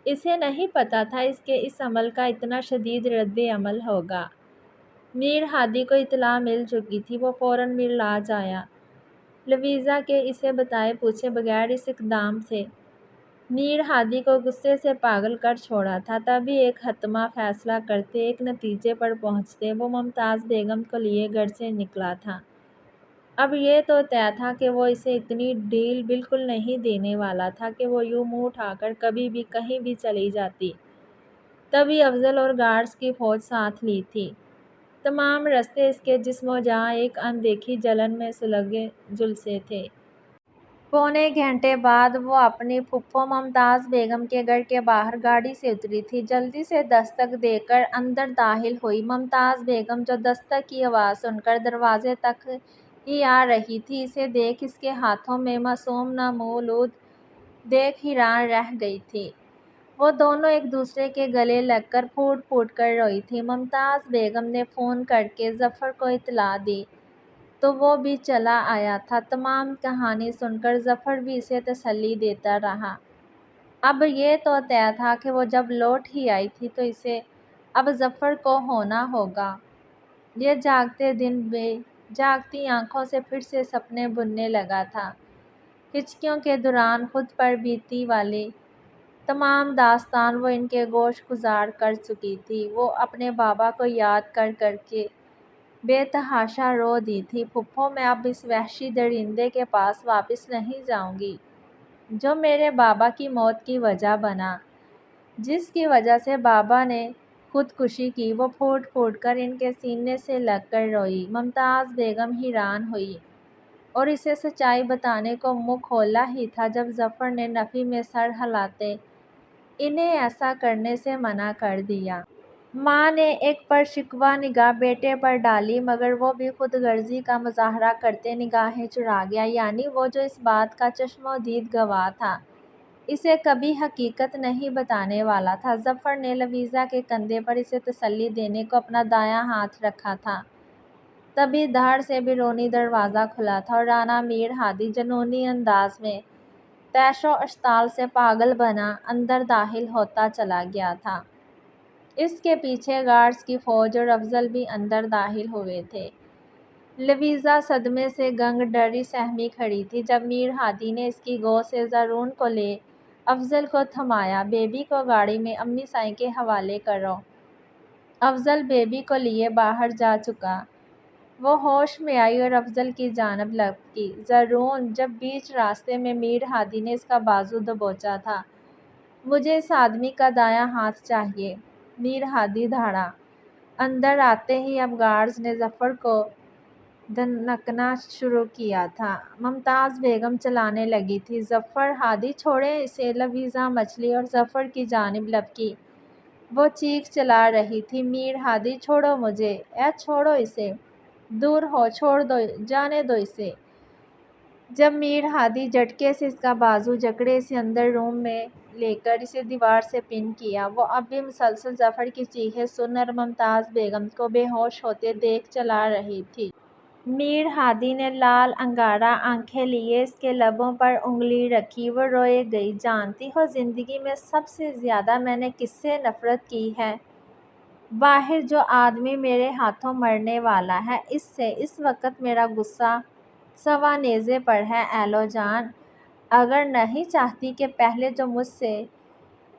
اسے نہیں پتہ تھا اس کے اس عمل کا اتنا شدید رد عمل ہوگا۔ میر ہادی کو اطلاع مل چکی تھی، وہ فوراً مرلاج آیا لویزا کے اسے بتائے پوچھے بغیر اس اقدام سے میر ہادی کو غصے سے پاگل کر چھوڑا تھا۔ تبھی ایک حتمی فیصلہ کرتے، ایک نتیجے پر پہنچتے وہ ممتاز بیگم کو لیے گھر سے نکلا تھا۔ اب یہ تو طے تھا کہ وہ اسے اتنی ڈھیل بالکل نہیں دینے والا تھا کہ وہ یوں منہ اٹھا کر کبھی بھی کہیں بھی چلی جاتی۔ تبھی افضل اور گارڈز کی فوج ساتھ لی تھی۔ تمام رستے اس کے جسم و جاں ایک اندیکھی جلن میں سلگے جھلسے تھے۔ پونے گھنٹے بعد وہ اپنی پھپھو ممتاز بیگم کے گھر کے باہر گاڑی سے اتری تھی، جلدی سے دستک دے کر اندر داخل ہوئی۔ ممتاز بیگم جو دستک کی آواز سن کر دروازے تک ہی آ رہی تھی، اسے دیکھ اس کے ہاتھوں میں معصوم نامولود دیکھ حیران رہ گئی تھی۔ وہ دونوں ایک دوسرے کے گلے لگ کر پھوٹ پھوٹ کر روئی تھیں۔ ممتاز بیگم نے فون کر کے ظفر کو اطلاع دی تو وہ بھی چلا آیا تھا۔ تمام کہانی سن کر ظفر بھی اسے تسلی دیتا رہا۔ اب یہ تو طے تھا کہ وہ جب لوٹ ہی آئی تھی تو اسے اب ظفر کو ہونا ہوگا۔ یہ جاگتے دن بے جاگتی آنکھوں سے پھر سے سپنے بننے لگا تھا۔ ہچکیوں کے دوران خود پر بیتنے والی تمام داستان وہ ان کے گوش گزار کر چکی تھی۔ وہ اپنے بابا کو یاد کر کر کے بے تحاشا رو دی تھی۔ پھپھو، میں اب اس وحشی درندے کے پاس واپس نہیں جاؤں گی جو میرے بابا کی موت کی وجہ بنا، جس کی وجہ سے بابا نے خودکشی کی۔ وہ پھوٹ پھوٹ کر ان کے سینے سے لگ کر روئی۔ ممتاز بیگم حیران ہوئی اور اسے سچائی بتانے کو منہ کھولا ہی تھا جب ظفر نے نفی میں سر ہلاتے انہیں ایسا کرنے سے منع کر دیا۔ ماں نے ایک پرشکوہ نگاہ بیٹے پر ڈالی مگر وہ بھی خود غرضی کا مظاہرہ کرتے نگاہیں چرا گیا، یعنی وہ جو اس بات کا چشم و دید گواہ تھا اسے کبھی حقیقت نہیں بتانے والا تھا۔ ظفر نے لویزا کے کندھے پر اسے تسلی دینے کو اپنا دایاں ہاتھ رکھا تھا، تبھی دھڑ سے بیرونی دروازہ کھلا تھا اور رانا میر ہادی جنونی انداز میں طیش و اشتعال سے پاگل بنا اندر داخل ہوتا چلا گیا تھا۔ اس کے پیچھے گارڈز کی فوج اور افضل بھی اندر داخل ہوئے تھے۔ لویزا صدمے سے گنگ ڈری سہمی کھڑی تھی جب میر ہادی نے اس کی گود سے زارون کو لے افضل کو تھمایا۔ بیبی کو گاڑی میں امی سائیں کے حوالے کرو۔ افضل بیبی کو لیے باہر جا چکا۔ وہ ہوش میں آئی اور افضل کی جانب لپکی۔ زارون، جب بیچ راستے میں میر ہادی نے اس کا بازو دبوچا تھا، مجھے اس آدمی کا دایاں ہاتھ چاہیے، میر ہادی دھاڑا۔ اندر آتے ہی اب گارڈز نے ظفر کو دھنکنا شروع کیا تھا۔ ممتاز بیگم چلانے لگی تھی، ظفر، ہادی چھوڑیں اسے۔ لویزا مچلی اور ظفر کی جانب لپکی۔ وہ چیخ چلا رہی تھی، میر ہادی چھوڑو مجھے، اے چھوڑو اسے، دور ہو، چھوڑ دو، جانے دو اسے۔ جب میر ہادی جھٹکے سے اس کا بازو جکڑے اسے اندر روم میں لے کر اسے دیوار سے پن کیا۔ وہ اب بھی مسلسل ظفر کی چیخیں سن اور ممتاز بیگم کو بے ہوش ہوتے دیکھ چلا رہی تھی۔ میر ہادی نے لال انگارہ آنکھیں لیے اس کے لبوں پر انگلی رکھی۔ وہ روئے گئی، جانتی ہو زندگی میں سب سے زیادہ میں نے کس سے نفرت کی ہے؟ باہر جو آدمی میرے ہاتھوں مرنے والا ہے، اس سے۔ اس وقت میرا غصہ سوا نیزے پر ہے ایلو جان، اگر نہیں چاہتی کہ پہلے جو مجھ سے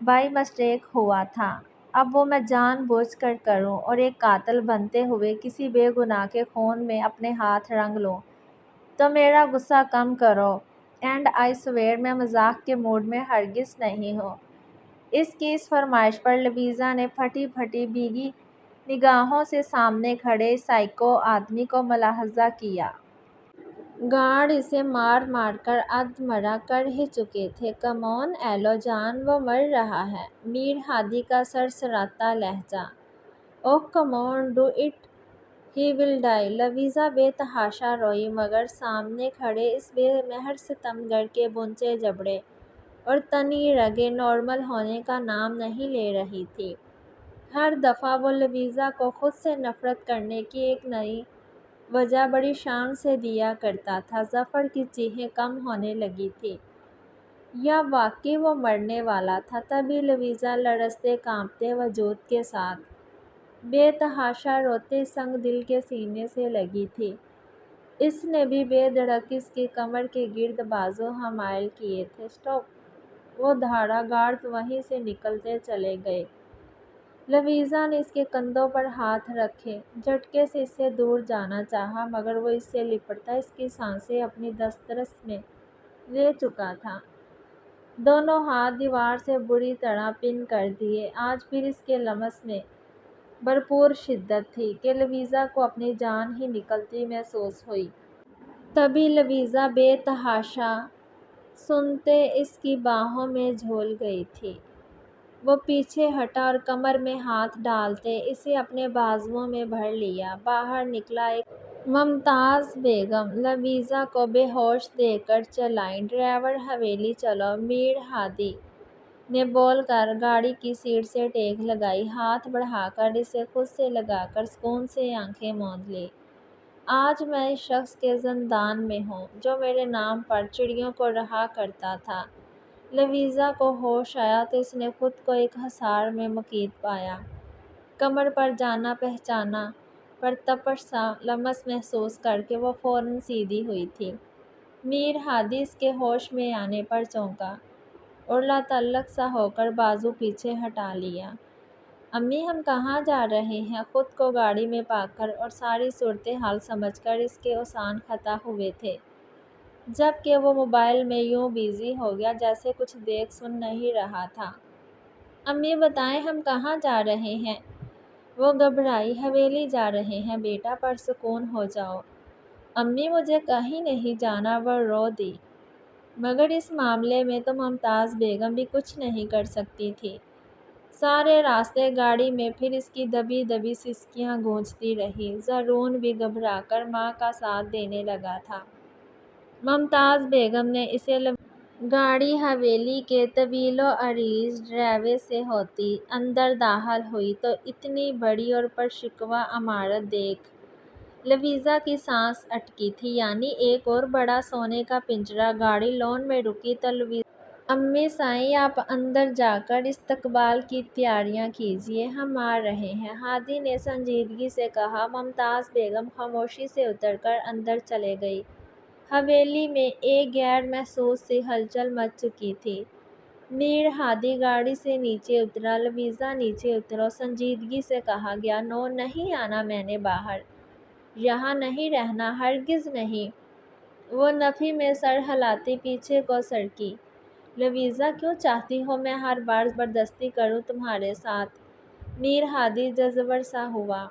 بائی مسٹیک ہوا تھا اب وہ میں جان بوجھ کر کروں اور ایک قاتل بنتے ہوئے کسی بے گناہ کے خون میں اپنے ہاتھ رنگ لوں، تو میرا غصہ کم کرو، اینڈ آئی سویئر میں مذاق کے موڈ میں ہرگز نہیں ہوں۔ اس کی اس فرمائش پر لویزا نے پھٹی پھٹی بھیگی نگاہوں سے سامنے کھڑے سائیکو آدمی کو ملاحظہ کیا۔ گارڈ اسے مار مار کر ادھمرہ کر ہی چکے تھے۔ کم آن ایلو جان، وہ مر رہا ہے۔ میر ہادی کا سرسراتا لہجہ۔ اوہ کم آن، ڈو اٹ، ہی ول ڈائی۔ لویزا بے تحاشا روئی مگر سامنے کھڑے اس بے مہر ستمگر کے بونچے جبڑے اور تنی رگیں نارمل ہونے کا نام نہیں لے رہی تھی۔ ہر دفعہ وہ لویزا کو خود سے نفرت کرنے کی ایک نئی وجہ بڑی شان سے دیا کرتا تھا۔ ظفر کی چیخیں کم ہونے لگی تھیں، یا واقعی وہ مرنے والا تھا؟ تبھی لویزا لرزتے کانپتے وجود کے ساتھ بے تحاشا روتے سنگ دل کے سینے سے لگی تھی۔ اس نے بھی بے دھڑک اس کی کمر کے گرد بازو حمائل کیے تھے۔ اسٹاپ، وہ دھاڑا۔ گارڈز وہیں سے نکلتے چلے گئے۔ لویزا نے اس کے کندھوں پر ہاتھ رکھے، جھٹکے سے اس سے دور جانا چاہا مگر وہ اس سے لپٹتا اس کی سانسیں اپنی دسترس میں لے چکا تھا۔ دونوں ہاتھ دیوار سے بری طرح پن کر دیے۔ آج پھر اس کے لمس میں بھرپور شدت تھی کہ لویزا کو اپنی جان ہی نکلتی محسوس ہوئی۔ تبھی لویزا بے تحاشا سنتے اس کی باہوں میں جھول گئی تھی۔ وہ پیچھے ہٹا اور کمر میں ہاتھ ڈالتے اسے اپنے بازوؤں میں بھر لیا۔ باہر نکلا ایک ممتاز بیگم لویزا کو بے ہوش دیکھ کر چلائیں، ڈرائیور حویلی چلو، میر ہادی نے بول کر گاڑی کی سیٹ سے ٹیک لگائی۔ ہاتھ بڑھا کر اسے خود سے لگا کر سکون سے آنکھیں موند لیں۔ آج میں اس شخص کے زندان میں ہوں جو میرے نام پر چڑیوں کو رہا کرتا تھا۔ لویزا کو ہوش آیا تو اس نے خود کو ایک حصار میں مقید پایا۔ کمر پر جانا پہچانا پر تپش سا لمس محسوس کر کے وہ فوراً سیدھی ہوئی تھی۔ میر ہادی اس کے ہوش میں آنے پر چونکا اور لاتعلق سا ہو کر بازو پیچھے ہٹا لیا۔ امی، ہم کہاں جا رہے ہیں؟ خود کو گاڑی میں پا کر اور ساری صورتحال سمجھ کر اس کے اوسان خطا ہوئے تھے، جبکہ وہ موبائل میں یوں بزی ہو گیا جیسے کچھ دیکھ سن نہیں رہا تھا۔ امی بتائیں ہم کہاں جا رہے ہیں؟ وہ گھبرائی۔ حویلی جا رہے ہیں بیٹا، پرسکون ہو جاؤ۔ امی مجھے کہیں نہیں جانا، وہ رو دی۔ مگر اس معاملے میں تو ممتاز بیگم بھی کچھ نہیں کر سکتی تھی۔ سارے راستے گاڑی میں پھر اس کی دبی دبی سسکیاں گونجتی رہی۔ زرون بھی گھبرا کر ماں کا ساتھ دینے لگا تھا۔ ممتاز بیگم نے اسے گاڑی حویلی کے طویل و عریض ڈرائیوے سے ہوتی اندر داخل ہوئی تو اتنی بڑی اور پرشکوہ عمارت دیکھ لویزا کی سانس اٹکی تھی۔ یعنی ایک اور بڑا سونے کا پنجرہ۔ گاڑی لون میں رکی تو لویزا امی سائیں آپ اندر جا کر استقبال کی تیاریاں کیجیے، ہم آ رہے ہیں، ہادی نے سنجیدگی سے کہا۔ ممتاز بیگم خاموشی سے اتر کر اندر چلے گئی۔ حویلی میں ایک غیر محسوس سی ہلچل مچ چکی تھی۔ میر ہادی گاڑی سے نیچے اترا۔ لویزا نیچے اترو، سنجیدگی سے کہا گیا۔ نو، نہیں آنا میں نے باہر، یہاں نہیں رہنا، ہرگز نہیں۔ وہ نفی میں سر ہلاتی پیچھے کو سرکی۔ لویزا، کیوں چاہتی ہو میں ہر بار زبردستی کروں تمہارے ساتھ؟ میر ہادی جذبور سا ہوا۔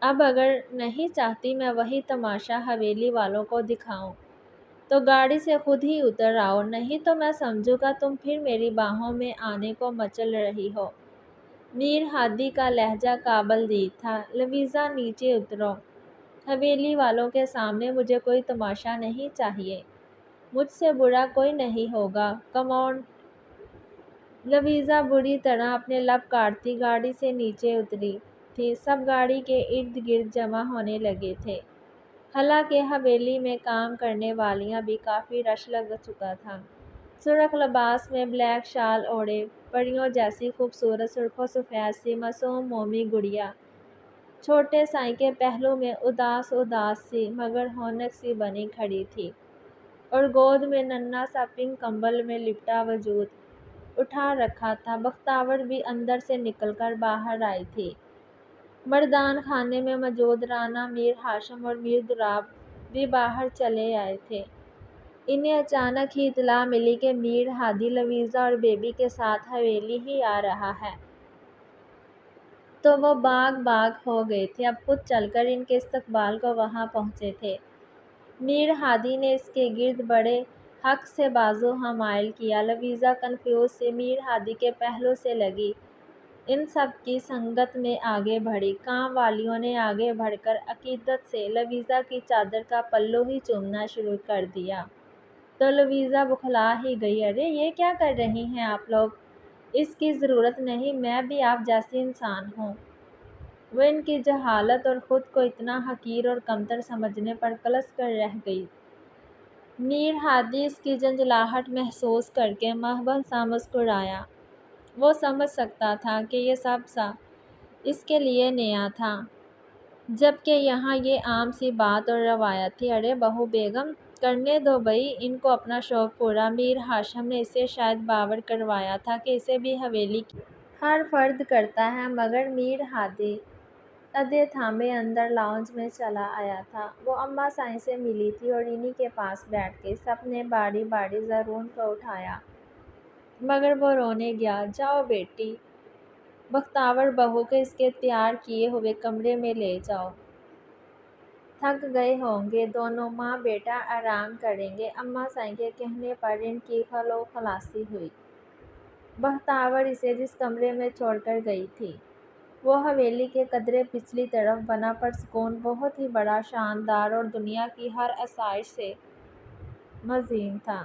اب اگر نہیں چاہتی میں وہی تماشا حویلی والوں کو دکھاؤں تو گاڑی سے خود ہی اتر آؤ، نہیں تو میں سمجھوں گا تم پھر میری باہوں میں آنے کو مچل رہی ہو۔ میر ہادی کا لہجہ قابل دید تھا۔ لویزا، نیچے اترو، حویلی والوں کے سامنے مجھے کوئی تماشا نہیں چاہیے، مجھ سے برا کوئی نہیں ہوگا، کم آن۔ لویزا بری طرح اپنے لب کاٹتی گاڑی سے نیچے اتری تھی۔ سب گاڑی کے ارد گرد جمع ہونے لگے تھے۔ حالانکہ حویلی میں کام کرنے والیاں بھی کافی رش لگ چکا تھا۔ سرخ لباس میں بلیک شال اوڑھے پریوں جیسی خوبصورت سرخ و سفید سی معصوم مومی گڑیا چھوٹے سائیں کے پہلو میں اداس اداس سی مگر ہونک سی بنی کھڑی تھی اور گود میں ننھا سا پنک کمبل میں لپٹا وجود اٹھا رکھا تھا۔ بختیور بھی اندر سے نکل کر باہر آئی تھی۔ مردان خانے میں موجود رانا میر ہاشم اور میر دولاب بھی باہر چلے آئے تھے۔ انہیں اچانک ہی اطلاع ملی کہ میر ہادی لویزا اور بیبی کے ساتھ حویلی ہی آ رہا ہے تو وہ باغ باغ ہو گئے تھے۔ اب خود چل کر ان کے استقبال کو وہاں پہنچے تھے۔ میر ہادی نے اس کے گرد بڑے حق سے بازو حمائل کیا۔ لویزا کنفیوز سی میر ہادی کے پہلو سے لگی ان سب کی سنگت میں آگے بڑھی۔ کام والیوں نے آگے بڑھ کر عقیدت سے لویزا کی چادر کا پلو ہی چومنا شروع کر دیا تو لویزا بوکھلا ہی گئی۔ ارے یہ کیا کر رہی ہیں آپ لوگ؟ اس کی ضرورت نہیں، میں بھی آپ جیسی انسان ہوں۔ وہ ان کی جہالت اور خود کو اتنا حقیر اور کمتر سمجھنے پر کلس کر رہ گئی۔ میر ہادی اس کی جھنجھلاہٹ محسوس کر کے محبت سا مسکرایا۔ وہ سمجھ سکتا تھا کہ یہ سب اس کے لیے نیا تھا، جبکہ یہاں یہ عام سی بات اور روایت تھی۔ ارے بہو بیگم، کرنے دو بھئی ان کو اپنا شوق پورا۔ میر ہاشم نے اسے شاید باور کروایا تھا کہ اسے بھی حویلی کی ہر فرد کرتا ہے، مگر میر ہادی ادھے تھامے اندر لاؤنج میں چلا آیا تھا۔ وہ اماں سائیں سے ملی تھی اور انہی کے پاس بیٹھ گئی۔ سب نے باری باری زرون کو اٹھایا مگر وہ رونے گیا۔ جاؤ بیٹی، بختیور بہو کو اس کے تیار کیے ہوئے کمرے میں لے جاؤ، تھک گئے ہوں گے دونوں، ماں بیٹا آرام کریں گے۔ اماں سائیں کے کہنے پر ان کی خلو خلاصی ہوئی۔ بختیور اسے جس کمرے میں چھوڑ کر گئی تھی وہ حویلی کے قدرے پچھلی طرف بنا پرسکون بہت ہی بڑا، شاندار اور دنیا کی ہر آسائش سے مزین تھا۔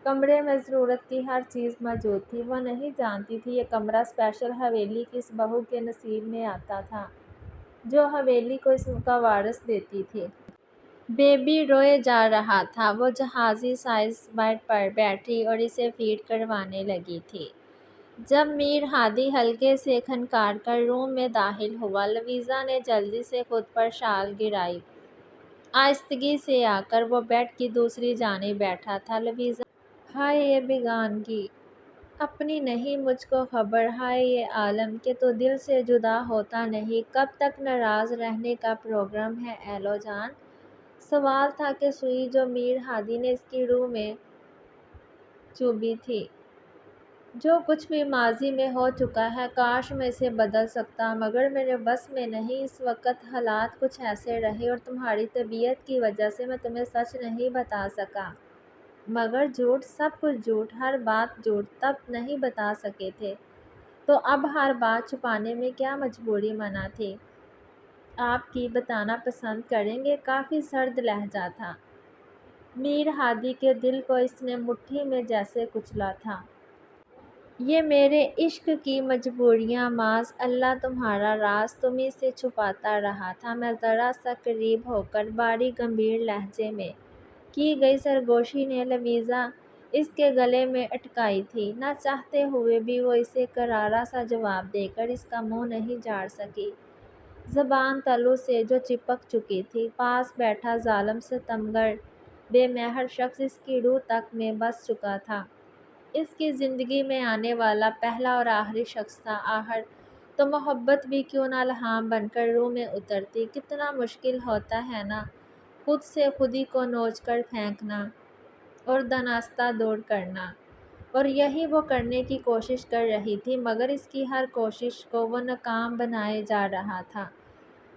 کمرے میں ضرورت کی ہر چیز موجود تھی۔ وہ نہیں جانتی تھی یہ کمرہ اسپیشل حویلی کی اس بہو کے نصیب میں آتا تھا جو حویلی کو اس کا وارث دیتی تھی۔ بیبی روئے جا رہا تھا۔ وہ جہازی سائز بیڈ پر بیٹھی اور اسے فیڈ کروانے لگی تھی جب میر ہادی ہلکے سے کھنکار کر روم میں داخل ہوا۔ لویزا نے جلدی سے خود پر شال گرائی۔ آہستگی سے آ کر وہ بیڈ کی دوسری جانب بیٹھا تھا۔ لویزا، ہائے یہ بیگانگی اپنی نہیں مجھ کو خبر، ہائے یہ عالم کہ تو دل سے جدا ہوتا نہیں، کب تک ناراض رہنے کا پروگرام ہے ایلو جان؟ سوال تھا کہ سوئی جو میر ہادی نے اس کی روح میں چبھی تھی۔ جو کچھ بھی ماضی میں ہو چکا ہے کاش میں اسے بدل سکتا، مگر میرے بس میں نہیں۔ اس وقت حالات کچھ ایسے رہے اور تمہاری طبیعت کی وجہ سے میں تمہیں سچ نہیں بتا سکا، مگر جھوٹ، سب کچھ جھوٹ، ہر بات جھوٹ، تب نہیں بتا سکے تھے تو اب ہر بات چھپانے میں کیا مجبوری منا تھی؟ آپ کی بتانا پسند کریں گے؟ کافی سرد لہجہ تھا میر ہادی کے دل کو اس نے مٹھی میں جیسے کچلا تھا۔ یہ میرے عشق کی مجبوریاں معاذ اللہ تمہارا راز تمہیں سے چھپاتا رہا تھا۔ میں ذرا سا قریب ہو کر باری گمبھیر لہجے میں کی گئی سرگوشی نے لویزا اس کے گلے میں اٹکائی تھی۔ نہ چاہتے ہوئے بھی وہ اسے کرارا سا جواب دے کر اس کا منہ نہیں جھاڑ سکی۔ زبان تلو سے جو چپک چکی تھی، پاس بیٹھا ظالم ستمگر بے مہر شخص اس کی روح تک میں بس چکا تھا۔ اس کی زندگی میں آنے والا پہلا اور آخری شخص تھا۔ آخر تو محبت بھی کیوں نہ الہام بن کر روح میں اترتی۔ کتنا مشکل ہوتا ہے نا خود سے خودی کو نوچ کر پھینکنا اور دناستہ دور کرنا، اور یہی وہ کرنے کی کوشش کر رہی تھی، مگر اس کی ہر کوشش کو وہ ناکام بنائے جا رہا تھا۔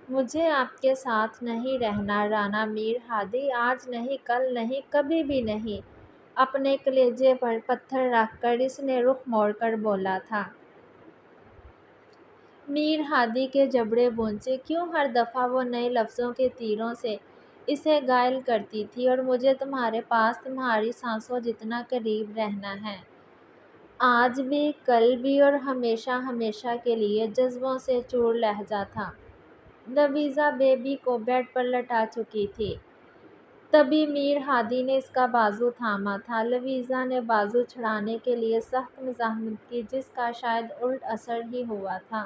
مجھے آپ کے ساتھ نہیں رہنا رانا میر ہادی، آج نہیں، کل نہیں، کبھی بھی نہیں، اپنے کلیجے پر پتھر رکھ کر اس نے رخ موڑ کر بولا تھا۔ میر ہادی کے جبڑے بونچے، کیوں ہر دفعہ وہ نئے لفظوں کے تیروں سے اسے گھائل کرتی تھی؟ اور مجھے تمہارے پاس تمہاری سانسوں جتنا قریب رہنا ہے، آج بھی، کل بھی اور ہمیشہ ہمیشہ کے لیے۔ جذبوں سے چور لہجہ تھا۔ لویزا بیبی کو بیڈ پر لٹا چکی تھی، تبھی میر ہادی نے اس کا بازو تھاما تھا۔ لویزا نے بازو چھڑانے کے لیے سخت مزاحمت کی، جس کا شاید الٹ اثر ہی ہوا تھا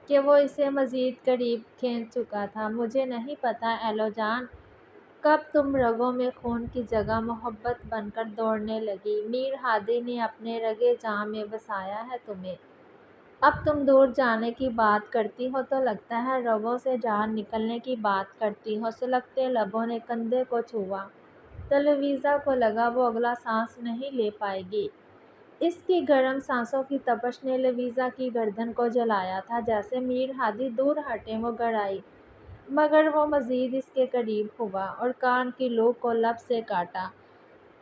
کہ وہ اسے مزید قریب کھینچ چکا تھا۔ مجھے نہیں پتا ایلو جان، کب تم رگوں میں خون کی جگہ محبت بن کر دوڑنے لگی۔ میر ہادی نے اپنے رگے جاں میں بسایا ہے تمہیں۔ اب تم دور جانے کی بات کرتی ہو تو لگتا ہے رگوں سے جان نکلنے کی بات کرتی ہو۔ سلگتے لبوں نے کندھے کو چھوا تو لویزا کو لگا وہ اگلا سانس نہیں لے پائے گی۔ اس کی گرم سانسوں کی تپش نے لویزا کی گردن کو جلایا تھا۔ جیسے میر ہادی دور ہٹے وہ گڑائی، مگر وہ مزید اس کے قریب ہوا اور کان کی لو کو لب سے کاٹا۔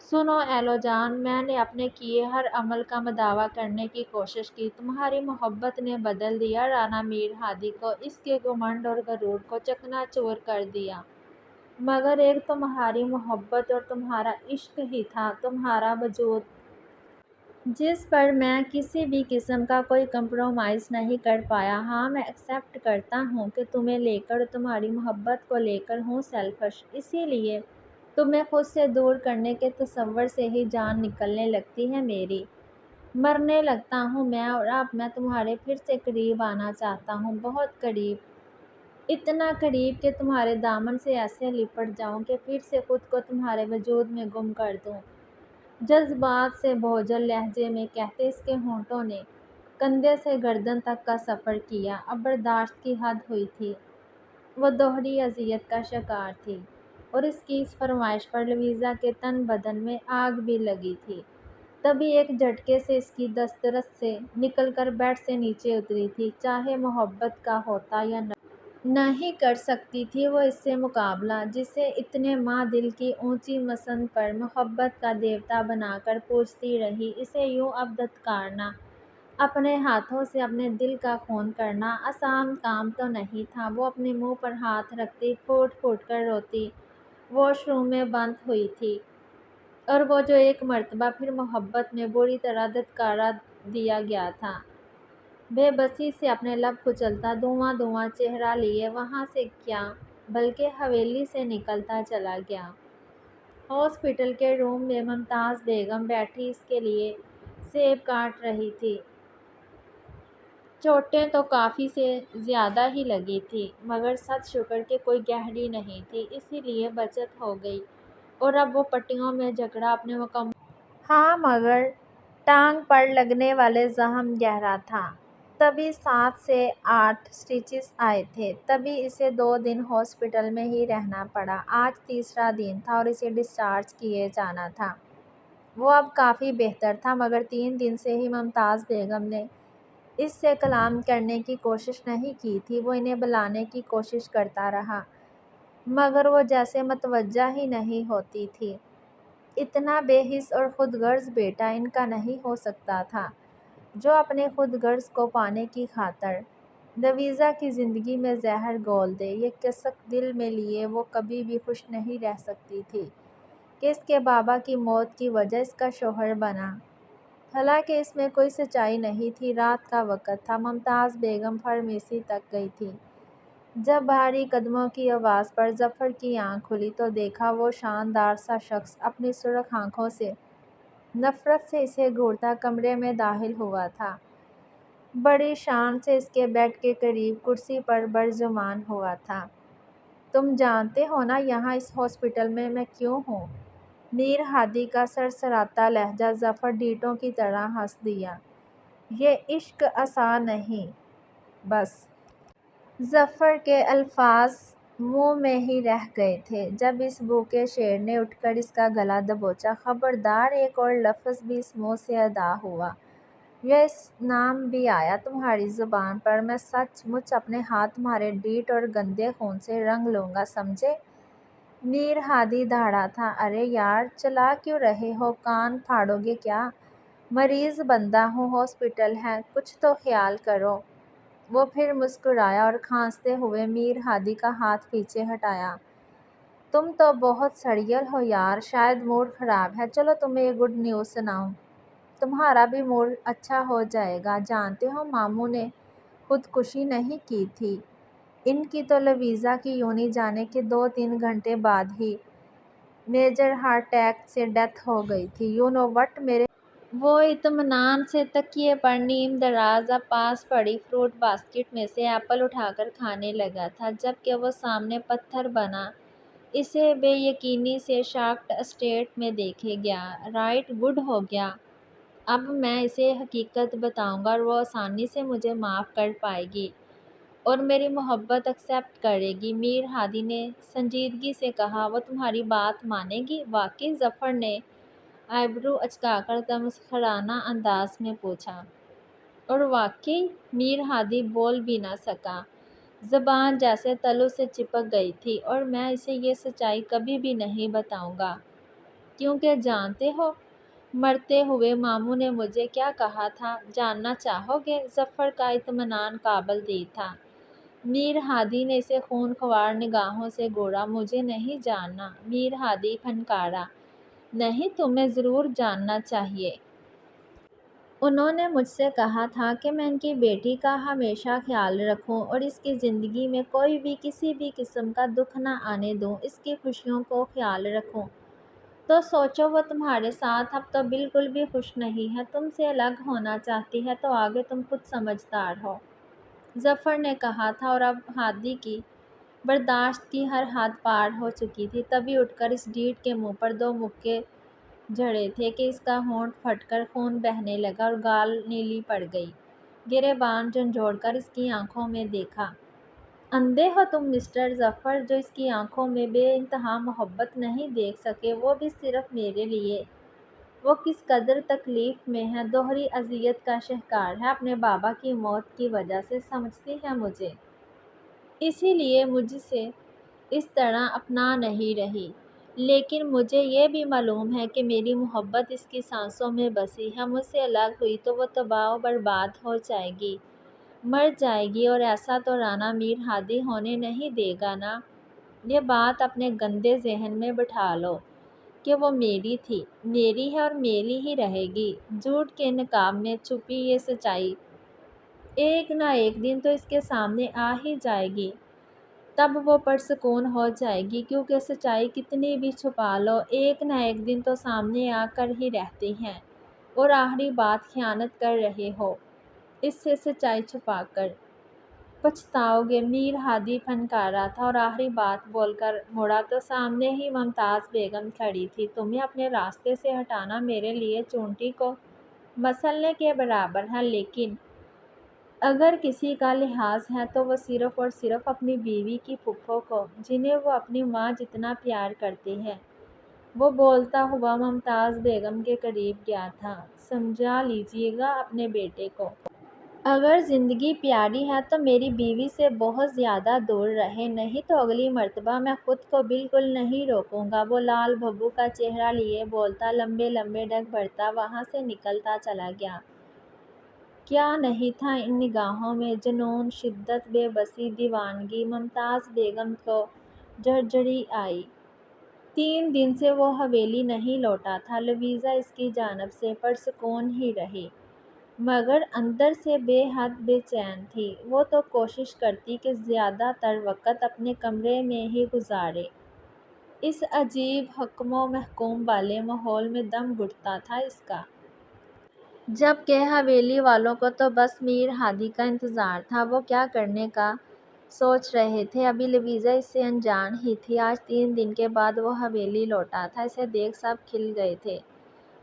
سنو ایلو جان، میں نے اپنے کیے ہر عمل کا مداوع کرنے کی کوشش کی۔ تمہاری محبت نے بدل دیا رانا میر ہادی کو، اس کے گھمنڈ اور غرور کو چکنا چور کر دیا۔ مگر ایک تمہاری محبت اور تمہارا عشق ہی تھا، تمہارا وجود، جس پر میں کسی بھی قسم کا کوئی کمپرومائز نہیں کر پایا۔ ہاں، میں ایکسپٹ کرتا ہوں کہ تمہیں لے کر، تمہاری محبت کو لے کر ہوں سیلفش، اسی لیے تمہیں خود سے دور کرنے کے تصور سے ہی جان نکلنے لگتی ہے میری، مرنے لگتا ہوں میں، اور اب میں تمہارے پھر سے قریب آنا چاہتا ہوں، بہت قریب، اتنا قریب کہ تمہارے دامن سے ایسے لپٹ جاؤں کہ پھر سے خود کو تمہارے وجود میں گم کر دوں۔ جذبات سے بوجھل لہجے میں کہتے اس کے ہونٹوں نے کندھے سے گردن تک کا سفر کیا۔ اب برداشت کی حد ہوئی تھی، وہ دوہری اذیت کا شکار تھی، اور اس کی اس فرمائش پر لویزا کے تن بدن میں آگ بھی لگی تھی۔ تبھی ایک جھٹکے سے اس کی دسترس سے نکل کر بیڈ سے نیچے اتری تھی۔ چاہے محبت کا ہوتا یا نہ، نہیں کر سکتی تھی وہ اس سے مقابلہ، جسے اتنے ماہ دل کی اونچی مسند پر محبت کا دیوتا بنا کر پوجتی رہی۔ اسے یوں اب دھتکارنا، اپنے ہاتھوں سے اپنے دل کا خون کرنا آسان کام تو نہیں تھا۔ وہ اپنے منہ پر ہاتھ رکھتی پھوٹ پھوٹ کر روتی واش روم میں بند ہوئی تھی، اور وہ جو ایک مرتبہ پھر محبت میں بری طرح دھتکارا دیا گیا تھا، بے بسی سے اپنے لب کچلتا دھواں دھواں چہرہ لیے وہاں سے کیا بلکہ حویلی سے نکلتا چلا گیا۔ ہاسپٹل کے روم میں ممتاز بیگم بیٹھی اس کے لیے سیب کاٹ رہی تھی۔ چوٹیں تو کافی سے زیادہ ہی لگی تھیں، مگر سد شکر کہ کوئی گہری نہیں تھی، اسی لیے بچت ہو گئی، اور اب وہ پٹیوں میں جکڑا اپنے مکمل۔ ہاں، مگر ٹانگ پر لگنے والے زخم گہرا تھا۔ تبھی 7 سے 8 سٹچز آئے تھے۔ تبھی اسے 2 دن ہاسپٹل میں ہی رہنا پڑا۔ آج تیسرا دن تھا اور اسے ڈسچارج کیے جانا تھا۔ وہ اب کافی بہتر تھا، مگر 3 دن سے ہی ممتاز بیگم نے اس سے کلام کرنے کی کوشش نہیں کی تھی۔ وہ انہیں بلانے کی کوشش کرتا رہا، مگر وہ جیسے متوجہ ہی نہیں ہوتی تھی۔ اتنا بے حس اور خود غرض بیٹا ان کا نہیں ہو سکتا تھا۔ جو اپنے خود غرض کو پانے کی خاطر لویزا کی زندگی میں زہر گھول دے۔ یہ کسک دل میں لیے وہ کبھی بھی خوش نہیں رہ سکتی تھی کہ اس کے بابا کی موت کی وجہ اس کا شوہر بنا۔ حالانکہ اس میں کوئی سچائی نہیں تھی۔ رات کا وقت تھا۔ ممتاز بیگم فارمیسی تک گئی تھی۔ جب بھاری قدموں کی آواز پر ظفر کی آنکھ کھلی تو دیکھا وہ شاندار سا شخص اپنی سرخ آنکھوں سے نفرت سے اسے گھورتا کمرے میں داخل ہوا تھا۔ بڑی شان سے اس کے بیڈ کے قریب کرسی پر برجمان ہوا تھا۔ تم جانتے ہو نا یہاں اس ہاسپٹل میں میں کیوں ہوں؟ میر ہادی کا سرسراتا لہجہ ظفر ڈینٹوں کی طرح ہنس دیا۔ یہ عشق آسان نہیں، بس۔ ظفر کے الفاظ منہ میں ہی رہ گئے تھے جب اس بھوکے شیر نے اٹھ کر اس کا گلا دبوچا۔ خبردار! ایک اور لفظ بھی اس منہ سے ادا ہوا یا اس نام بھی آیا تمہاری زبان پر، میں سچ مچ اپنے ہاتھ تمہارے ڈینٹ اور گندے خون سے رنگ لوں گا، سمجھے؟ میر ہادی دہڑا تھا۔ ارے یار، چلا کیوں رہے ہو؟ کان پھاڑو گے کیا؟ مریض بندہ ہوں، ہاسپٹل ہے، کچھ تو خیال کرو۔ وہ پھر مسکرایا اور کھانستے ہوئے میر ہادی کا ہاتھ پیچھے ہٹایا۔ تم تو بہت سڑیل ہو یار، شاید موڈ خراب ہے۔ چلو تمہیں یہ گڈ نیوز سناؤں، تمہارا بھی موڈ اچھا ہو جائے گا۔ جانتے ہو ماموں نے خودکشی نہیں کی تھی، ان کی تو لویزا کی یونی جانے کے 2-3 گھنٹے بعد ہی میجر ہارٹ اٹیک سے ڈیتھ ہو گئی تھی۔ یو نو وٹ میرے وہ اطمینان سے تکیے پر نیم دراز اب پاس پڑی فروٹ باسکٹ میں سے ایپل اٹھا کر کھانے لگا تھا جبکہ وہ سامنے پتھر بنا اسے بے یقینی سے شاکڈ اسٹیٹ میں دیکھے گیا۔ رائٹ، گڈ ہو گیا۔ اب میں اسے حقیقت بتاؤں گا اور وہ آسانی سے مجھے معاف کر پائے گی اور میری محبت ایکسپٹ کرے گی۔ میر ہادی نے سنجیدگی سے کہا۔ وہ تمہاری بات مانے گی؟ واقعی؟ ظفر نے آئی برو اچکا کر تمسخرانہ انداز میں پوچھا۔ اور واقعی؟ میر ہادی بول بھی نہ سکا، زبان جیسے تلو سے چپک گئی تھی۔ اور میں اسے یہ سچائی کبھی بھی نہیں بتاؤں گا کیونکہ جانتے ہو مرتے ہوئے ماموں نے مجھے کیا کہا تھا؟ جاننا چاہو گے؟ ظفر کا اطمینان قابل دید تھا۔ میر ہادی نے اسے خون خوار نگاہوں سے گھورا۔ مجھے نہیں جاننا، میر ہادی پھنکارا۔ نہیں، تمہیں ضرور جاننا چاہیے۔ انہوں نے مجھ سے کہا تھا کہ میں ان کی بیٹی کا ہمیشہ خیال رکھوں اور اس کی زندگی میں کوئی بھی کسی بھی قسم کا دکھ نہ آنے دوں، اس کی خوشیوں کو خیال رکھوں۔ تو سوچو، وہ تمہارے ساتھ اب تو بالکل بھی خوش نہیں ہے، تم سے الگ ہونا چاہتی ہے، تو آگے تم خود سمجھدار ہو، ظفر نے کہا تھا۔ اور اب ہادی کی برداشت کی ہر حد پار ہو چکی تھی۔ تبھی اٹھ کر اس ڈیڈ کے منہ پر 2 مکے جھڑے تھے کہ اس کا ہونٹ پھٹ کر خون بہنے لگا اور گال نیلی پڑ گئی۔ گریبان جھنجھوڑ کر اس کی آنکھوں میں دیکھا۔ اندھے ہو تم مسٹر ظفر جو اس کی آنکھوں میں بے انتہا محبت نہیں دیکھ سکے، وہ بھی صرف میرے لیے؟ وہ کس قدر تکلیف میں ہے، دوہری اذیت کا شکار ہے اپنے بابا کی موت کی وجہ سے، سمجھتی ہے مجھے؟ اسی لیے مجھ سے اس طرح اپنا نہیں رہی۔ لیکن مجھے یہ بھی معلوم ہے کہ میری محبت اس کی سانسوں میں بسی ہے۔ مجھ سے الگ ہوئی تو وہ تباہ و برباد ہو جائے گی، مر جائے گی، اور ایسا تو رانا میر ہادی ہونے نہیں دے گا نا۔ یہ بات اپنے گندے ذہن میں بٹھا لو کہ وہ میری تھی، میری ہے اور میری ہی رہے گی۔ جھوٹ کے نقاب میں چھپی یہ سچائی ایک نہ ایک دن تو اس کے سامنے آ ہی جائے گی، تب وہ پرسکون ہو جائے گی، کیونکہ سچائی کتنی بھی چھپا لو ایک نہ ایک دن تو سامنے آ کر ہی رہتی ہے۔ اور آخری بات، خیانت کر رہے ہو اس سے سچائی چھپا کر، پچھتاؤ گے۔ میر ہادی پھنکارا تھا اور آخری بات بول کر مڑا تو سامنے ہی ممتاز بیگم کھڑی تھی۔ تمہیں اپنے راستے سے ہٹانا میرے لیے چونٹی کو مسلنے کے برابر ہے، لیکن اگر کسی کا لحاظ ہے تو وہ صرف اور صرف اپنی بیوی کی پھپھو کو، جنہیں وہ اپنی ماں جتنا پیار کرتی ہے۔ وہ بولتا ہوا ممتاز بیگم کے قریب گیا تھا۔ سمجھا لیجیے گا اپنے بیٹے کو۔ اگر زندگی پیاری ہے تو میری بیوی سے بہت زیادہ دور رہے، نہیں تو اگلی مرتبہ میں خود کو بالکل نہیں روکوں گا۔ وہ لال بھبو کا چہرہ لیے بولتا لمبے لمبے ڈگ بھرتا وہاں سے نکلتا چلا گیا۔ کیا نہیں تھا ان نگاہوں میں؟ جنون، شدت، بے بسی، دیوانگی۔ ممتاز بیگم کو جھرجھری آئی۔ 3 دن سے وہ حویلی نہیں لوٹا تھا۔ لویزا اس کی جانب سے پرسکون ہی رہی، مگر اندر سے بے حد بے چین تھی۔ وہ تو کوشش کرتی کہ زیادہ تر وقت اپنے کمرے میں ہی گزارے۔ اس عجیب حکم و محکوم والے ماحول میں دم گھٹتا تھا اس کا۔ جبکہ حویلی والوں کو تو بس میر ہادی کا انتظار تھا۔ وہ کیا کرنے کا سوچ رہے تھے؟ ابھی لویزا اس سے انجان ہی تھی۔ آج 3 دن کے بعد وہ حویلی لوٹا تھا۔ اسے دیکھ سب کھل گئے تھے۔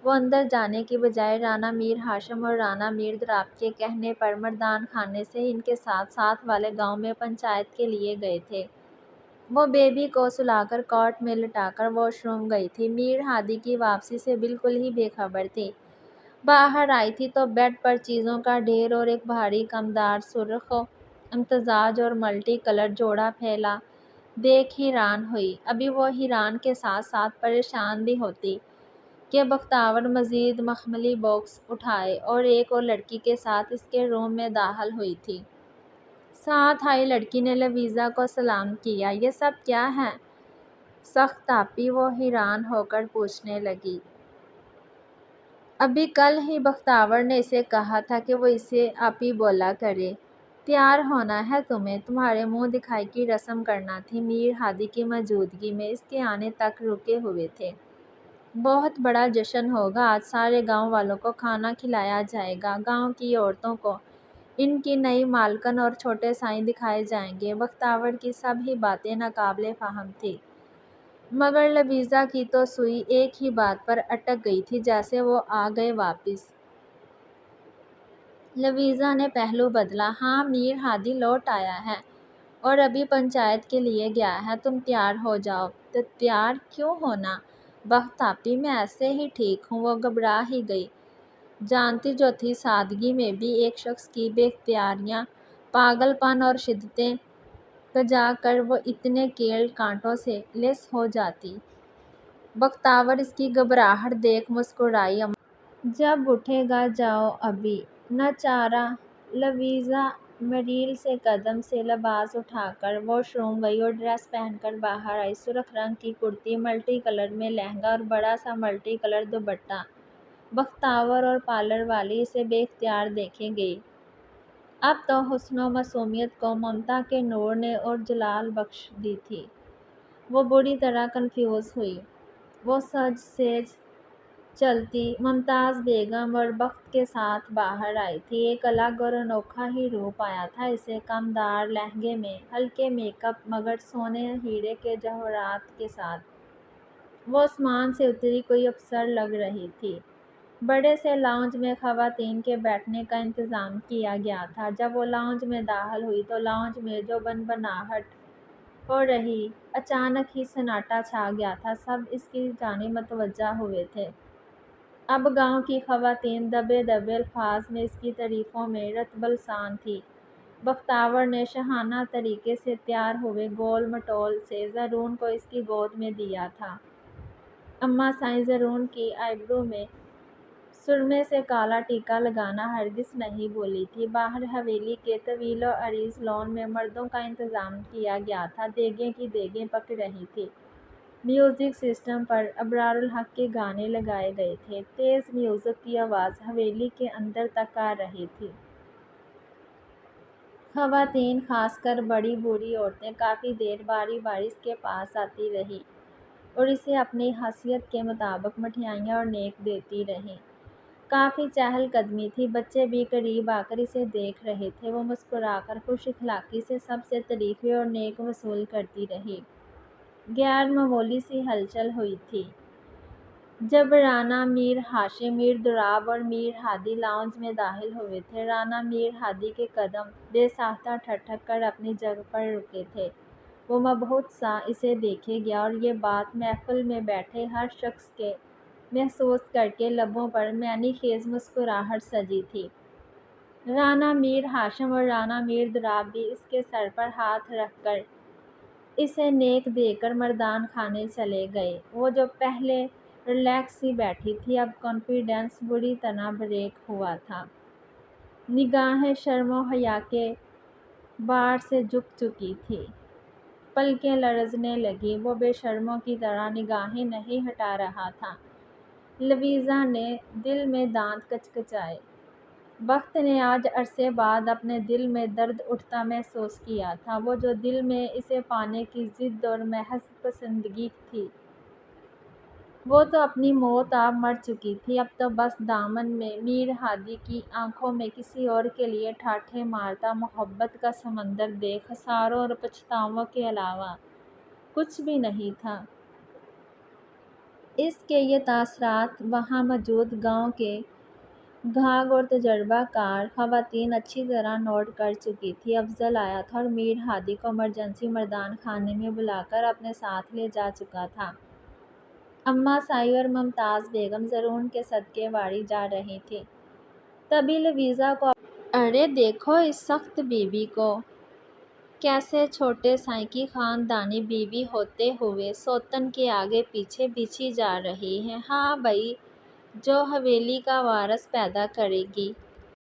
وہ اندر جانے کی بجائے رانا میر ہاشم اور رانا میر دراب کے کہنے پر مردان خانے سے ان کے ساتھ والے گاؤں میں پنچایت کے لیے گئے تھے۔ وہ بیبی کو سلا کر کاٹ میں لٹا کر واش روم گئی تھی۔ میر ہادی کی واپسی سے بالکل ہی بے خبر تھی۔ باہر آئی تھی تو بیڈ پر چیزوں کا ڈھیر اور ایک بھاری کمدار سرخ امتزاج اور ملٹی کلر جوڑا پھیلا دیکھ حیران ہوئی۔ ابھی وہ حیران کے ساتھ ساتھ پریشان بھی ہوتی کہ بختاور مزید مخملی باکس اٹھائے اور ایک اور لڑکی کے ساتھ اس کے روم میں داخل ہوئی تھی۔ ساتھ آئی لڑکی نے لویزا کو سلام کیا۔ یہ سب کیا ہے؟ سخت تاپی وہ حیران ہو کر پوچھنے لگی۔ ابھی کل ہی بختاور نے اسے کہا تھا کہ وہ اسے آپی بولا کرے۔ تیار ہونا ہے تمہیں، تمہارے منہ دکھائی کی رسم کرنا تھی۔ میر ہادی کی موجودگی میں اس کے آنے تک رکے ہوئے تھے۔ بہت بڑا جشن ہوگا آج، سارے گاؤں والوں کو کھانا کھلایا جائے گا۔ گاؤں کی عورتوں کو ان کی نئی مالکن اور چھوٹے سائیں دکھائے جائیں گے۔ بختاور کی سب ہی باتیں ناقابل فہم تھیں، مگر لویزا کی تو سوئی ایک ہی بات پر اٹک گئی تھی، جیسے وہ آ گئے واپس۔ لویزا نے پہلو بدلا۔ ہاں، میر ہادی لوٹ آیا ہے اور ابھی پنچایت کے لیے گیا ہے۔ تم تیار ہو جاؤ۔ تیار کیوں ہونا؟ بخت تاپی، میں ایسے ہی ٹھیک ہوں۔ وہ گھبرا ہی گئی۔ جانتی جو تھی سادگی میں بھی ایک شخص کی بے اختیاریاں، پاگل پن اور شدتیں کجا کر وہ اتنے کیل کانٹوں سے لیس ہو جاتی۔ بختاور اس کی گھبراہٹ دیکھ مسکرائی۔ جب اٹھے گا جاؤ ابھی، نہ چارہ۔ لویزا میریل سے قدم سے لباس اٹھا کر واش روم گئی اور ڈریس پہن کر باہر آئی۔ سرخ رنگ کی کرتی، ملٹی کلر میں لہنگا اور بڑا سا ملٹی کلر دوپٹہ۔ بختاور اور پارلر والی اسے بے اختیار دیکھے گئی۔ اب تو حسن و معصومیت کو ممتا کے نور نے اور جلال بخش دی تھی۔ وہ بری طرح کنفیوز ہوئی۔ وہ سج سیج چلتی ممتاز بیگم اور بخت کے ساتھ باہر آئی تھی۔ ایک الگ اور انوکھا ہی روپ آیا تھا اسے، کمدار لہنگے میں، ہلکے میک اپ، مگر سونے ہیرے کے جواہرات کے ساتھ۔ وہ آسمان سے اتری کوئی افسر لگ رہی تھی۔ بڑے سے لاؤنج میں خواتین کے بیٹھنے کا انتظام کیا گیا تھا۔ جب وہ لاؤنج میں داخل ہوئی تو لاؤنج میں جو بنبناہٹ ہو رہی، اچانک ہی سناٹا چھا گیا تھا۔ سب اس کی جانب متوجہ ہوئے تھے۔ اب گاؤں کی خواتین دبے دبے الفاظ میں اس کی تعریفوں میں رطب لسان تھیں۔ بختاور نے شاہانہ طریقے سے تیار ہوئے گول مٹول سے زرون کو اس کی گود میں دیا تھا۔ اماں سائیں زرون کی آئیبرو میں سرمے سے کالا ٹیکا لگانا ہرگز نہیں بھولی تھی۔ باہر حویلی کے طویل و عریض لان میں مردوں کا انتظام کیا گیا تھا۔ دیگیں کی دیگیں پک رہی تھیں۔ میوزک سسٹم پر ابرار الحق کے گانے لگائے گئے تھے۔ تیز میوزک کی آواز حویلی کے اندر تک آ رہی تھی۔ خواتین، خاص کر بڑی بوڑھی عورتیں، کافی دیر باری باری اس کے پاس آتی رہیں اور اسے اپنی حیثیت کے مطابق مٹھائیاں اور نیک دیتی رہیں۔ کافی چہل قدمی تھی۔ بچے بھی قریب آ کر اسے دیکھ رہے تھے۔ وہ مسکرا کر خوش اخلاقی سے سب سے تعریفیں اور نیک وصول کرتی رہی۔ غیر معمولی سی ہلچل ہوئی تھی جب رانا میر ہاشم، میر دراب اور میر ہادی لاؤنج میں داخل ہوئے تھے۔ رانا میر ہادی کے قدم بے ساختہ ٹھٹک کر اپنی جگہ پر رکے تھے۔ وہ مبہوت سا اسے دیکھے گیا اور یہ بات محفل میں بیٹھے ہر شخص کے محسوس کر کے لبوں پر معنی خیز مسکراہٹ سجی تھی۔ رانا میر ہاشم اور رانا میر دراب بھی اس کے سر پر ہاتھ رکھ کر اسے نیک دے کر مردان خانے چلے گئے۔ وہ جو پہلے ریلیکس سی بیٹھی تھی، اب کانفیڈنس بری طرح بریک ہوا تھا۔ نگاہیں شرم و حیا کے بار سے جھک چکی تھی، پلکیں لرزنے لگیں۔ وہ بے شرموں کی طرح نگاہیں نہیں ہٹا رہا تھا۔ لویزا نے دل میں دانت کچکچائے۔ وقت نے آج عرصے بعد اپنے دل میں درد اٹھتا محسوس کیا تھا، وہ جو دل میں اسے پانے کی ضد اور محض پسندیدگی تھی۔ وہ تو اپنی موت آپ مر چکی تھی، اب تو بس دامن میں میر ہادی کی آنکھوں میں کسی اور کے لیے ٹھاٹھیں مارتا محبت کا سمندر دیکھ خساروں اور پچھتاووں کے علاوہ کچھ بھی نہیں تھا۔ اس کے یہ تاثرات وہاں موجود گاؤں کے گھاگ اور تجربہ کار خواتین اچھی طرح نوٹ کر چکی تھیں۔ افضل آیا تھا اور میر ہادی کو ایمرجنسی مردان خانے میں بلا کر اپنے ساتھ لے جا چکا تھا۔ اماں سائی اور ممتاز بیگم زرعون کے صدقے واڑی جا رہی تھیں۔ تبھی لویزا کو ارے دیکھو اس سخت بیوی کو، کیسے چھوٹے سائیں کی خاندانی بیوی ہوتے ہوئے سوتن کے آگے پیچھے بچھی جا رہی ہے۔ ہاں بھئی، جو حویلی کا وارث پیدا کرے گی